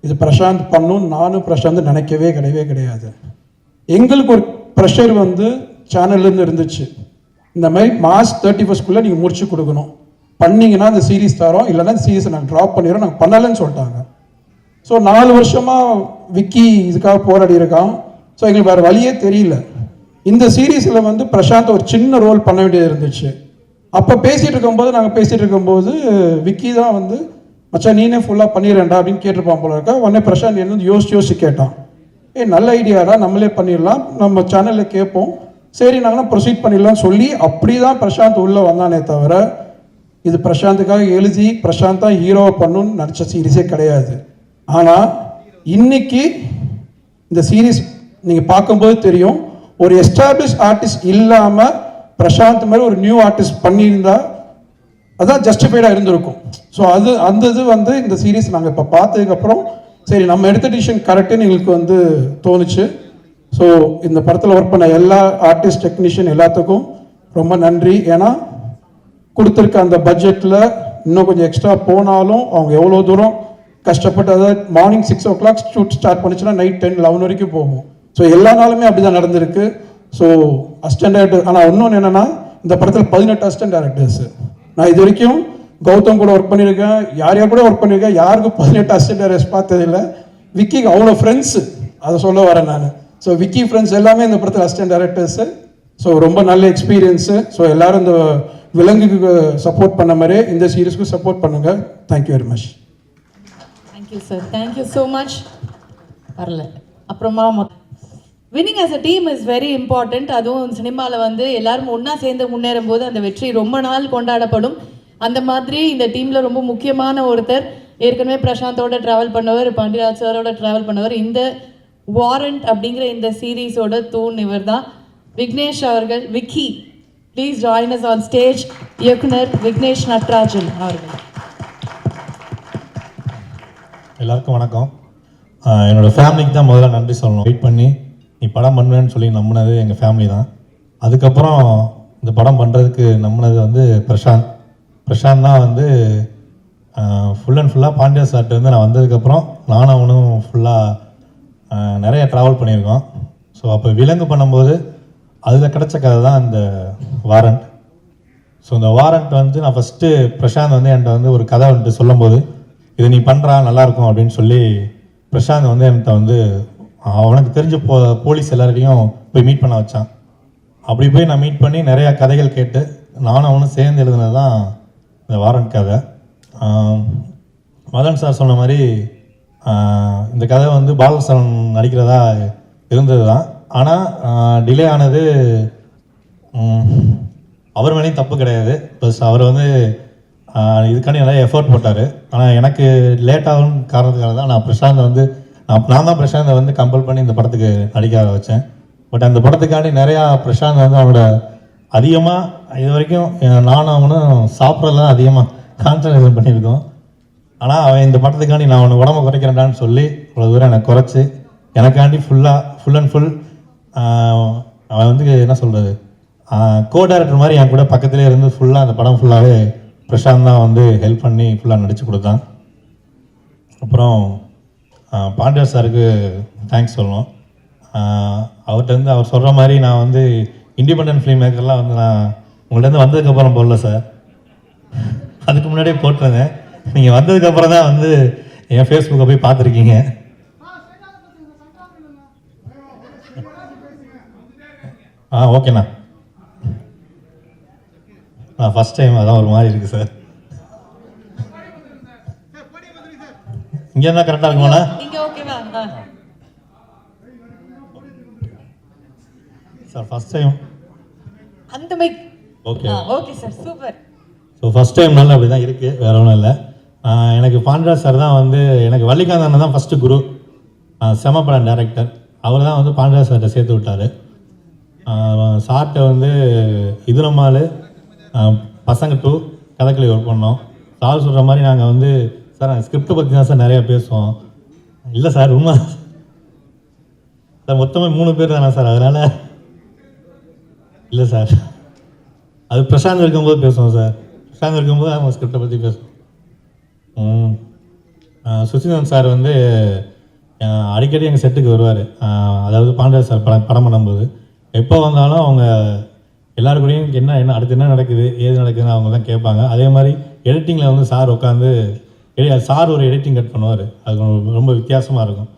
Q: இது பிரசாந்த் பண்ணும் நானும் பிரசாந்த் நினைக்கவே கிடையாது. எங்களுக்கு ஒரு ப்ரெஷர் வந்து சேனல்லேருந்து இருந்துச்சு, இந்த மாதிரி மார்ச் 31 நீங்கள் முடிச்சு கொடுக்கணும், பண்ணிங்கன்னா இந்த சீரீஸ் தரோம், இல்லைன்னா இந்த சீரீஸை நாங்கள் ட்ராப் பண்ணிடுறோம், நாங்கள் பண்ணலைன்னு சொல்லிட்டாங்க. ஸோ 4 வருஷமாக விக்கி இதுக்காக போராடி இருக்கான். ஸோ எங்களுக்கு வேறு வழியே தெரியல. இந்த சீரீஸில் வந்து பிரசாந்த் ஒரு சின்ன ரோல் பண்ண வேண்டியது இருந்துச்சு. அப்போ பேசிகிட்டு இருக்கும்போது விக்கி தான் வந்து மச்சான் நீனே ஃபுல்லாக பண்ணிடுறேன்டா அப்படின்னு கேட்டிருப்பான் போல இருக்கா. உடனே பிரசாந்த் என்ன யோசிச்சு கேட்டான், நல்ல ஐடியாடா, நம்மளே பண்ணிடலாம், நம்ம சேனலில் கேட்போம், சரி நாங்கள் ப்ரொசீட் பண்ணிடலாம் சொல்லி அப்படி தான் பிரசாந்த் உள்ளே வந்தானே தவிர இது பிரசாந்துக்காக எழுதி பிரசாந்த் தான் ஹீரோவை பண்ணணும்னு நினச்ச சீரீஸே கிடையாது. ஆனால் இன்னைக்கு இந்த சீரீஸ் நீங்கள் பார்க்கும்போது தெரியும், ஒரு எஸ்டாப்ளிஷ் ஆர்டிஸ்ட் இல்லாமல் பிரசாந்த் மாதிரி ஒரு நியூ ஆர்டிஸ்ட் பண்ணியிருந்தா அதான் ஜஸ்டிஃபைடாக இருந்திருக்கும். ஸோ அந்த இது வந்து இந்த சீரீஸ் நாங்கள் இப்போ பார்த்ததுக்கப்புறம் சரி நம்ம எடுத்த டிசிஷன் கரெக்டுன்னு எங்களுக்கு வந்து தோணுச்சு. ஸோ இந்த படத்தில் ஒர்க் பண்ண எல்லா ஆர்டிஸ்ட் டெக்னீஷியன் எல்லாத்துக்கும் ரொம்ப நன்றி. ஏன்னா கொடுத்துருக்க அந்த பட்ஜெட்டில் இன்னும் கொஞ்சம் எக்ஸ்ட்ரா போனாலும் அவங்க எவ்வளோ தூரம் கஷ்டப்பட்டு, அதாவது மார்னிங் 6 o'clock ஷூட் ஸ்டார்ட் பண்ணிச்சுன்னா நைட் 10, 11 வரைக்கும் போகும். ஸோ எல்லா நாளுமே அப்படி தான் நடந்திருக்கு. So assistant director. ஆனால் இன்னொன்று என்னென்னா இந்த படத்தில் 18 அசிஸ்டன்ட் டேரக்டர்ஸு. நான் இது வரைக்கும் கௌதம் கூட ஒர்க் பண்ணியிருக்கேன், யார் யார் கூட ஒர்க் பண்ணியிருக்கேன், யாருக்கும் 18 அசிஸ்டன்ட் டேரக்டர்ஸ் பார்த்ததில்லை. விக்கிக்கு அவ்வளோ ஃப்ரெண்ட்ஸு, அதை சொல்ல வரேன் நான். ஸோ விக்கி ஃப்ரெண்ட்ஸ் எல்லாமே இந்த படத்தில் அசிஸ்டன்ட் டேரக்டர்ஸு. ஸோ ரொம்ப நல்ல எக்ஸ்பீரியன்ஸு. ஸோ எல்லோரும் இந்த விலங்குக்கு சப்போர்ட் பண்ண மாதிரி இந்த சீரீஸ்க்கு சப்போர்ட் பண்ணுங்கள். Thank you very much.
B: Thank you sir, thank you so much. வரல அப்புறமா winning as a team is very important. அதுவும் சினிமாவில் வந்து எல்லாரும் ஒன்றா சேர்ந்து முன்னேறும் போது அந்த வெற்றி ரொம்ப நாள் கொண்டாடப்படும். அந்த மாதிரி இந்த டீமில் ரொம்ப முக்கியமான ஒருத்தர், ஏற்கனவே பிரசாந்தோட ட்ராவல் பண்ணவர், பாண்டியராஜ் சாரோட ட்ராவல் பண்ணவர், இந்த வாரண்ட் அப்படிங்கிற இந்த சீரீஸோட தூண் இவர் தான் விக்னேஷ் அவர்கள். Vicky, please join us on stage. இயக்குனர் விக்னேஷ் நட்ராஜன் அவர்கள்.
S: எல்லாருக்கும் வணக்கம். என்னோடய ஃபேமிலிக்கு தான் முதல்ல நன்றி சொல்லணும். வெயிட் பண்ணி நீ படம் பண்ணுவேன்னு சொல்லி நம்பினது எங்கள் ஃபேமிலி தான். அதுக்கப்புறம் இந்த படம் பண்ணுறதுக்கு நம்பினது வந்து பிரசாந்த் தான் வந்து ஃபுல் அண்ட் ஃபுல்லாக பாண்டியா சார்ட்டு வந்து நான் வந்ததுக்கப்புறம் நானும் அவனும் ஃபுல்லாக நிறைய ட்ராவல் பண்ணியிருக்கோம். ஸோ அப்போ விலங்கு பண்ணும்போது அதில் கிடச்ச கதை தான் இந்த வாரண்ட். ஸோ இந்த வாரண்ட் வந்து நான் ஃபஸ்ட்டு பிரசாந்த் வந்து என்கிட்ட வந்து ஒரு கதை வந்துட்டு சொல்லும்போது இது நீ பண்ணுறா நல்லாயிருக்கும் அப்படின்னு சொல்லி பிரசாந்த் வந்து என்கிட்ட வந்து அவனுக்கு தெரிஞ்ச போலீஸ் எல்லாரையும் போய் மீட் பண்ண வச்சான். அப்படி போய் நான் மீட் பண்ணி நிறையா கதைகள் கேட்டு நானும் அவனும் சேர்ந்து எழுதுனது தான் இந்த வாரண்ட் கதை. மதன் சார் சொன்ன மாதிரி இந்த கதை வந்து பாலசரன் நடிக்கிறதா இருந்தது தான். ஆனால் டிலே ஆனது அவர் மேலேயும் தப்பு கிடையாது. ப்ளஸ் அவர் வந்து இதுக்காண்டி நிறைய எஃபர்ட் போட்டார். ஆனால் எனக்கு லேட் ஆகும் காரணத்துக்காக தான் நான் பிரசாந்தை வந்து நான் தான் பிரசாந்தை வந்து கம்பல் பண்ணி இந்த படத்துக்கு நடிக்க வச்சேன். பட் அந்த படத்துக்காண்டி நிறையா பிரசாந்த் வந்து அவனோட அதிகமாக இது வரைக்கும் நானும் அவனும் சாப்பிட்றதுலாம் அதிகமாக கான்சன்ட்ரேஷன் பண்ணியிருக்கோம். ஆனால் அவன் இந்த படத்துக்காண்டி நான் அவனை உடம்பை குறைக்கிறேன்டான்னு சொல்லி இவ்வளோ தூரம் எனக்கு குறைச்சி எனக்காண்டி ஃபுல் அண்ட் ஃபுல் அவன் வந்து என்ன சொல்கிறது கோ டைரக்டர் மாதிரி என் கூட பக்கத்துலேயே இருந்து ஃபுல்லாக அந்த படம் ஃபுல்லாகவே பிரசாந்த் தான் வந்து ஹெல்ப் பண்ணி ஃபுல்லாக நடித்து கொடுத்தான். அப்புறம் பாண்டியா சாருக்கு தேங்க்ஸ் சொல்லணும். அவர்கிட்ட வந்து அவர் சொல்கிற மாதிரி நான் வந்து இண்டிபெண்டன்ட் ஃபிலிம் மேக்கர்லாம் வந்து நான் உங்கள்கிட்ட வந்ததுக்கப்புறம் போடல சார், அதுக்கு முன்னாடியே போட்டிருந்தேன். நீங்கள் வந்ததுக்கப்புறம் தான் வந்து என் ஃபேஸ்புக்கை போய் பார்த்துருக்கீங்க. ஓகேண்ணா. ஃபஸ்ட் டைம் அதான் ஒரு மாதிரி இருக்குது சார். இங்கே இருந்தால் கரெக்டாக இருக்குமாண்ணா? சார் ஃபஸ்ட் டைம்
B: அந்த mic
S: okay
B: okay sir, super.
S: So first time நல்லா அப்படி தான் இருக்குது, வேறு ஒன்றும் இல்லை. எனக்கு பாண்டியராஜ் சார் தான் வந்து எனக்கு வள்ளிகாந்த் அண்ணன் தான் ஃபஸ்ட்டு குரு, செம படம் டேரக்டர். அவர் தான் வந்து பாண்டியராஜ் சார்கிட்ட சேர்த்து விட்டார். சார்கிட்ட வந்து இது நம்மால் பசங்க 2 கதைக்களி ஒர்க் பண்ணோம். சார் சொல்கிற மாதிரி நாங்கள் வந்து சார் நாங்கள் ஸ்கிரிப்டை பற்றி தான் சார் நிறையா பேசுவோம். இல்லை சார் உண்மை சார், மொத்தமே 3 பேர் தானே சார், அதனால் இல்லை சார் அது பிரசாந்த் இருக்கும்போது பேசுவோம் சார். பிரசாந்த் இருக்கும்போது அவங்க ஸ்கிரிப்டை பற்றி பேசுவோம். சுசீந்திரன் சார் வந்து அடிக்கடி எங்கள் செட்டுக்கு வருவார். அதாவது பாண்டியராஜ் சார் படம் பண்ணும்போது எப்போ வந்தாலும் அவங்க எல்லாருக்கூடையும் என்ன அடுத்து என்ன நடக்குது ஏது நடக்குதுன்னு அவங்க தான் கேட்பாங்க. அதே மாதிரி எடிட்டிங்கில் வந்து சார் உட்காந்து சார் ஒரு எடிட்டிங் கட் பண்ணுவார், அது ரொம்ப வித்தியாசமாக இருக்கும்.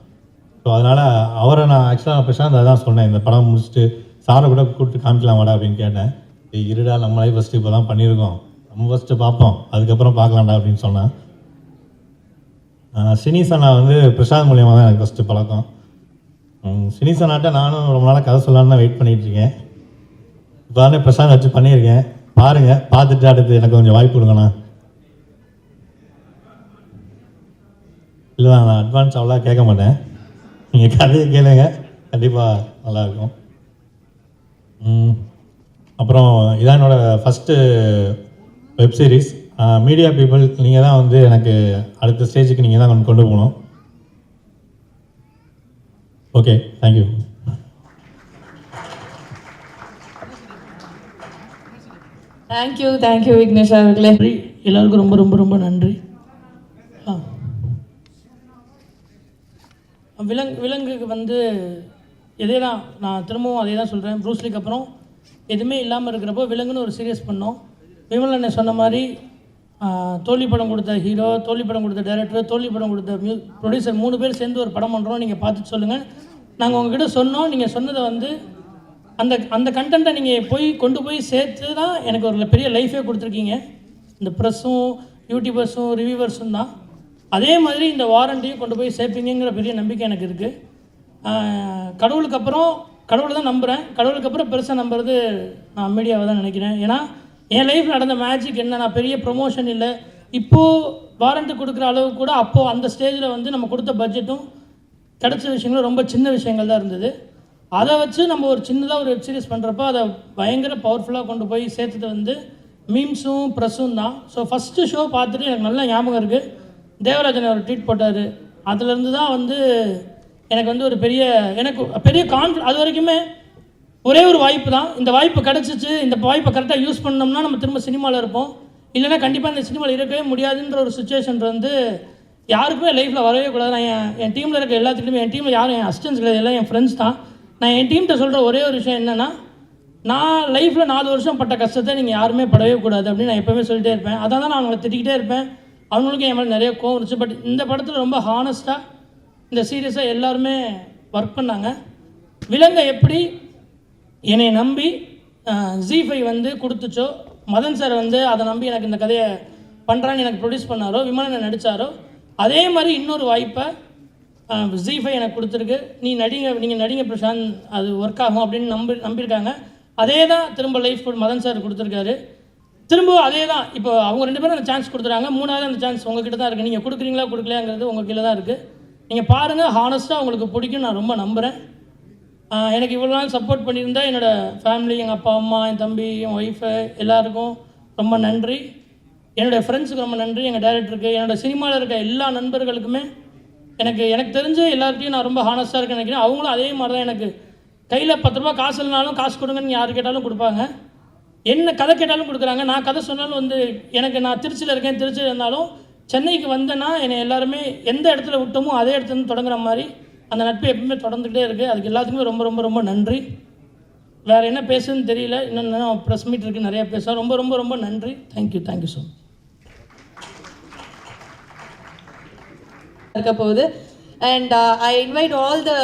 S: ஸோ அதனால் அவரை நான் ஆக்சுவலாக பிரசாந்த் அதான் சொன்னேன், இந்த படம் முடிச்சுட்டு சாரை கூட கூப்பிட்டு காமிக்கலாம் வாடா அப்படின்னு கேட்டேன். இருடா நம்மளே ஃபஸ்ட்டு இப்போ தான் பண்ணியிருக்கோம், நம்ம ஃபஸ்ட்டு பார்ப்போம் அதுக்கப்புறம் பார்க்கலாம்டா அப்படின்னு சொன்னேன். சினிசனா வந்து பிரசாந்த் மூலியமாக தான் எனக்கு ஃபஸ்ட்டு பழக்கம். சினிசனாட்ட நானும் ரொம்ப நாளாக கதை சொல்லலான்னு தான் வெயிட் பண்ணிகிட்ருக்கேன். இப்போ தானே பிரசாந்த் வச்சு பண்ணியிருக்கேன், பாருங்கள், பார்த்துட்டு அடுத்து எனக்கு கொஞ்சம் வாய்ப்பு கொடுங்கண்ணா. இல்லை நான் அட்வான்ஸ் அவ்வளோ கேட்க மாட்டேன், நீங்கள் கதையை கேளுங்க, கண்டிப்பாக நல்லாயிருக்கும். அப்புறம் இதான் என்னோடய first web series. Media people நீங்கள் தான் வந்து எனக்கு அடுத்த ஸ்டேஜுக்கு நீங்கள் தான் கொண்டு போகணும். Okay, thank you.
B: தேங்க்யூ விக்னேஷ் அவர்களே.
J: எல்லாருக்கும் ரொம்ப ரொம்ப ரொம்ப நன்றி. விலங்குக்கு வந்து இதே தான் நான் திரும்பவும் அதே தான் சொல்கிறேன். ப்ரூஸ்லிக்கு அப்புறம் எதுவுமே இல்லாமல் இருக்கிறப்போ விலங்குன்னு ஒரு சீரியஸ் பண்ணோம். விமலனை சொன்ன மாதிரி தோல்வி படம் கொடுத்த ஹீரோ, தோல்வி படம் கொடுத்த டைரக்டர், தோல்வி படம் கொடுத்த ப்ரொடியூசர் 3 பேர் சேர்ந்து ஒரு படம் பண்ணுறோம். நீங்கள் பார்த்துட்டு சொல்லுங்கள். நாங்கள் உங்ககிட்ட சொன்னோம். நீங்கள் சொன்னதை வந்து அந்த கண்டென்ட்டை நீங்கள் கொண்டு போய் சேர்த்து தான் எனக்கு ஒரு பெரிய லைஃபே கொடுத்துருக்கீங்க. இந்த ப்ரெஸ்ஸும் யூடியூபர்ஸும் ரிவ்யூவர்ஸும் தான். அதே மாதிரி இந்த வாரண்ட்டியும் கொண்டு போய் சேர்ப்பீங்கிற பெரிய நம்பிக்கை எனக்கு இருக்குது. கடவுளுக்கு அப்புறம் கடவுளை தான் நம்புகிறேன். கடவுளுக்கு அப்புறம் பெருசாக நம்புறது நான் மீடியாவை தான் நினைக்கிறேன். ஏன்னா என் லைஃப்பில் நடந்த மேஜிக் என்ன, நான் பெரிய ப்ரொமோஷன் இல்லை. இப்போது வாரண்ட்டு கொடுக்குற அளவுக்கு கூட அப்போது அந்த ஸ்டேஜில் வந்து நம்ம கொடுத்த பட்ஜெட்டும் கிடச்ச விஷயங்களும் ரொம்ப சின்ன விஷயங்கள் தான் இருந்தது. அதை வச்சு நம்ம ஒரு சின்னதாக ஒரு வெப் சீரிஸ் பண்ணுறப்போ அதை பயங்கர பவர்ஃபுல்லாக கொண்டு போய் சேர்த்துட்டு வந்து மீம்ஸும் ப்ரெஸ்ஸும் தான். ஸோ ஃபஸ்ட்டு ஷோ பார்த்துட்டு எனக்கு நல்லா ஞாபகம் இருக்குது. தேவராஜன் ஒரு ட்வீட் போட்டார். அதுலேருந்து தான் வந்து எனக்கு வந்து ஒரு பெரிய அது வரைக்குமே ஒரே ஒரு வாய்ப்பு தான். இந்த வாய்ப்பு கிடச்சிச்சு. இந்த வாய்ப்பை கரெக்டாக யூஸ் பண்ணோம்னா நம்ம திரும்ப சினிமாவில் இருப்போம். இல்லைன்னா கண்டிப்பாக இந்த சினிமாவில் இருக்கவே முடியாதுன்ற ஒரு சுச்சுவேஷன் வந்து யாருக்குமே லைஃப்பில் வரவே கூடாது. நான் என் டீமில் இருக்க எல்லாத்துக்குமே, என் டீமில் யாரும் என் அசிஸ்டன்ஸ் கிடையாது, எல்லாம் என் ஃப்ரெண்ட்ஸ் தான். நான் என் டீம்கிட்ட சொல்கிற ஒரே ஒரு விஷயம் என்னென்னா, நான் லைஃப்பில் 4 வருஷம் பட்ட கஷ்டத்தை நீங்கள் யாருமே படவே கூடாது அப்படின்னு நான் எப்போவுமே சொல்லிட்டே இருப்பேன். அதான் நான் அவங்களை திட்டிக்கிட்டே இருப்பேன். அவங்களுக்கும் என் மேலே நிறைய கோவம் இருந்துச்சு. பட் இந்த படத்தில் ரொம்ப ஹானஸ்ட்டாக இந்த சீரியஸாக எல்லாருமே ஒர்க் பண்ணாங்க. விலங்கை எப்படி என்னை நம்பி ZEE5 வந்து கொடுத்துச்சோ, மதன் சார் வந்து அதை நம்பி எனக்கு இந்த கதையை பண்ணுறான்னு எனக்கு ப்ரொடியூஸ் பண்ணாரோ, விமலனை நடித்தாரோ, அதே மாதிரி இன்னொரு வாய்ப்பை ZEE5 எனக்கு கொடுத்துருக்கு. நீங்கள் நடிங்க பிரசாந்த், அது ஒர்க் ஆகும் அப்படின்னு நம்பியிருக்காங்க. அதே தான் திரும்ப லைஃப் மதன் சார் கொடுத்துருக்காரு. திரும்ப அதே தான் இப்போ அவங்க 2 பேரும் அந்த சான்ஸ் கொடுத்துறாங்க. 3வது அந்த சான்ஸ் உங்ககிட்ட தான் இருக்குது. நீங்கள் கொடுக்குறீங்களா கொடுக்கலையாங்கிறது உங்கள் கீழே தான் இருக்குது. நீங்கள் பாருங்கள், ஹானஸ்ட்டாக உங்களுக்கு பிடிக்கும் நான் ரொம்ப நம்புகிறேன். எனக்கு இவ்வளோ நாள் சப்போர்ட் பண்ணியிருந்தா என்னோடய ஃபேமிலி, எங்கள் அப்பா அம்மா, என் தம்பி, என் ஒய்ஃபு எல்லாருக்கும் ரொம்ப நன்றி. என்னோடய ஃப்ரெண்ட்ஸுக்கு ரொம்ப நன்றி. எங்கள் டைரக்டருக்கு, என்னோடய சினிமாவில் இருக்க எல்லா நண்பர்களுக்குமே எனக்கு தெரிஞ்ச எல்லார்ட்டையும் நான் ரொம்ப ஹானஸ்ட்டாக இருக்கேன்னு நினைக்கிறேன். அவங்களும் அதே மாதிரி தான். எனக்கு கையில் 10 ரூபா காசு இல்லைனாலும் காசு கொடுங்கன்னு யார் கேட்டாலும் கொடுப்பாங்க. என்ன கதை கேட்டாலும் கொடுக்குறாங்க. நான் கதை சொன்னாலும் வந்து நான் திருச்சியில் இருக்கேன், திருச்சியில் இருந்தாலும் சென்னைக்கு வந்தேன்னா என்னை எல்லாருமே எந்த இடத்துல விட்டோமோ அதே இடத்துல தொடங்குற மாதிரி அந்த நட்பு எப்பவுமே தொடர்ந்துக்கிட்டே இருக்குது. அதுக்கு எல்லாத்துக்குமே ரொம்ப ரொம்ப ரொம்ப நன்றி. வேறு என்ன பேசுன்னு தெரியல. இன்னும் ப்ரெஸ் மீட் இருக்குது, நிறையா பேசுகிறோம். ரொம்ப ரொம்ப ரொம்ப நன்றி. Thank you so much.
B: இருக்க போகுது. And I invite all the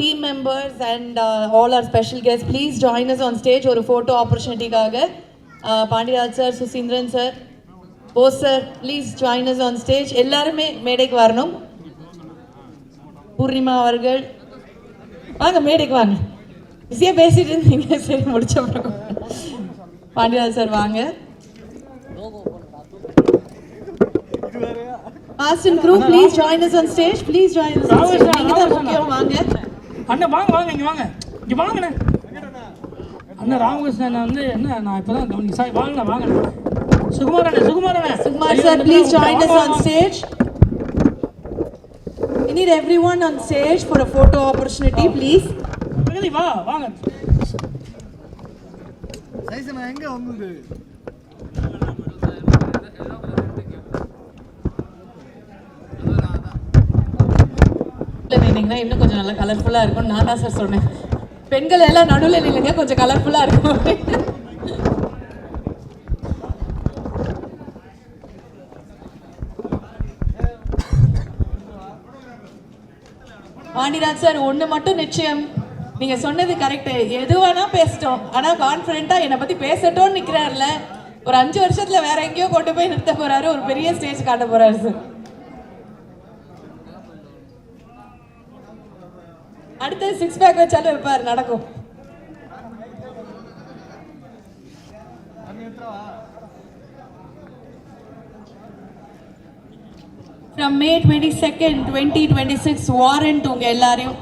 B: team members and all our special guests, please join us on stage ஒரு photo opportunity காக. Pandiraj sir, Suseenthiran sir, Bose sir, please join us on stage. எல்லாருமே மேடைக்கு வரணும். பூர்ணிமா அவர்கள் வாங்க, மேடைக்கு வாங்க. பிஸியாக பேசிட்டு இருந்தீங்க, சரி முடிச்ச பிறகு. பாண்டிராஜ் சார் வாங்க. Cast and crew, please join us on stage. Please join us on stage. நீங்க தான் முக்கியம், வாங்க.
J: அண்ணா வாங்க இங்கே வாங்கண்ணே. அண்ணா ராமகிருஷ்ணன் வந்து என்ன, நான் இப்போ தான் கவனிங்க சார். வாங்கண்ணே. Sukumar
B: sir, please join us on stage. We need everyone on stage for a photo opportunity, please.
J: வாங்க.
O: சைஸ் நான் எங்க வந்தது?
B: நின்னீங்கன்னா இன்னும் கொஞ்சம் நல்லா கலர்ஃபுல்லாக இருக்கும். நான் தான் சார் சொன்னேன், பெண்கள் எல்லாம் நடுவில் நில்லுங்க, கொஞ்சம் கலர்ஃபுல்லாக இருக்கும். பாண்டிராஜ் சார், ஒன்று மட்டும் நிச்சயம், நீங்கள் சொன்னது கரெக்டு. எது வேணால் பேசிட்டோம், ஆனால் கான்ஃபிடென்ட்டாக என்னை பற்றி பேசட்டோன்னு நிற்கிறாருல. ஒரு 5 வருஷத்தில் வேற எங்கேயோ கொண்டு போய் நிறுத்த போகிறாரு, ஒரு பெரிய ஸ்டேஜ் காட்ட போகிறாரு சார். அடுத்து 6 பேக் வச்சாலும் வைப்பார், நடக்கும். From May 22nd, 2026 warrant உங்க எல்லாரையும்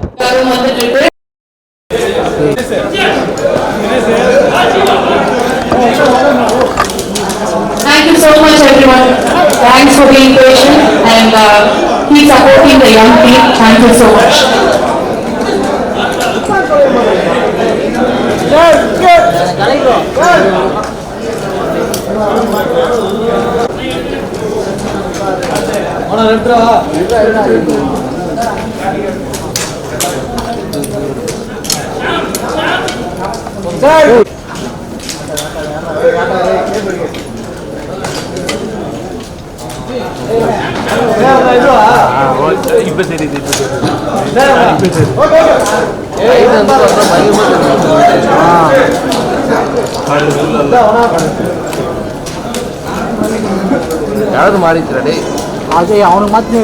T: Thank you so much everyone. Thanks for being patient and keep supporting the young team. Thank you so much.
U: Hola, யாராவது மாறிச்சுடா டேய்.
V: அது அவனுக்கு மாற்றி